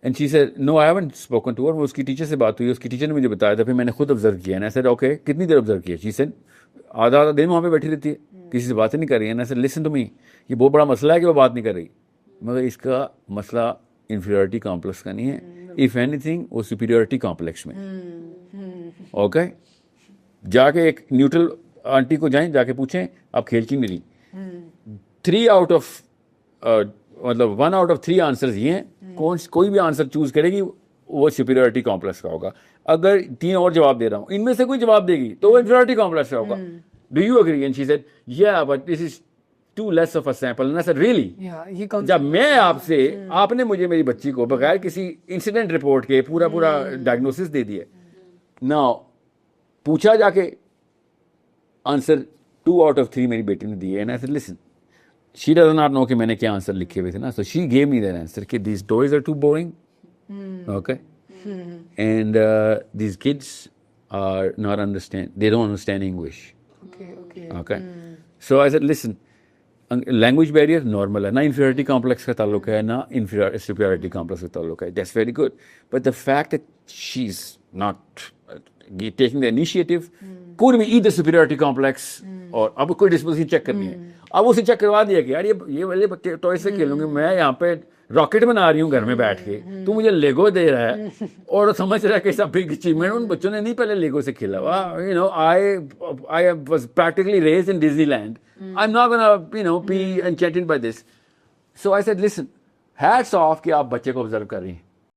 And she said, no I haven't spoken to her. وہ اس کی ٹیچر سے بات ہوئی, اس کی ٹیچر نے مجھے بتایا تھا, پھر میں نے خود آبزرو کیا. میں سیڈ اوکے, کتنی دیر آبزرو کیا؟ شی سیڈ آدھا دن وہاں پہ بیٹھی رہتی ہے, کسی سے بات نہیں کر رہی ہے. میں سیڈ لسن ٹو می, یہ بہت بڑا مسئلہ ہے کہ وہ بات نہیں کر رہی, مگر اس کا مسئلہ انفیریورٹی کمپلیکس کا نہیں ہے. اف اینی تھنگ وہ سپیریورٹی کمپلیکس میں. اوکے, جا کے ایک نیوٹرل آنٹی کو جائیں, جا کے پوچھیں آپ کھیل کی میری 3 out of 1 out of 3 answers یہ ہیں, کوئی بھی آنسر چوز کرے گی وہ سپیریورٹی کمپلیکس کا ہوگا. اگر 3 اور جواب دے رہا ہوں, ان میں سے کوئی جواب دے گی تو وہ انفیریورٹی کمپلیکس کا ہوگا. Do you agree? And she sad, yeah, but this is too less of a sample. And I said, really? جب میں آپ نے مجھے میری بچی کو بغیر کسی انسیڈنٹ رپورٹ کے پورا ڈائگنوسس دے دیا, نا پوچھا جا کے آنسر 2 out of 3 میری بیٹی نے دیے. And I said, listen, she does not know کہ میں نے کیا آنسر لکھے ہوئے تھے نا. So she gave me that answer کہ these toys are too boring. Okay. And these kids are not they don't understand English. Okay. So I said, listen, language barrier normal ہے, نہ inferiority complex کا تعلق ہے, نہ superiority complex کا تعلق ہے. That's very good. But the fact that she's not taking the initiative, could be either superiority complex اور اب کوئی ڈسپوزیشن چیک کرنی ہے. اب اسے چیک کروا دیا کہ یار یہ والے ٹوائز سے کھیلوں گی میں, یہاں پہ راکٹ بنا رہی ہوں گھر میں بیٹھ کے, تو مجھے لیگو دے رہا ہے اور سمجھ رہا ہے کہ سب بگ اچیومنٹ. ان بچوں نے نہیں پہلے لیگو سے کھیلا ہوا. You know I was practically raised in Disneyland. I'm not gonna be enchanted by this. So I said, listen, hats off کہ آپ بچے کو آبزرو کر رہی ہیں.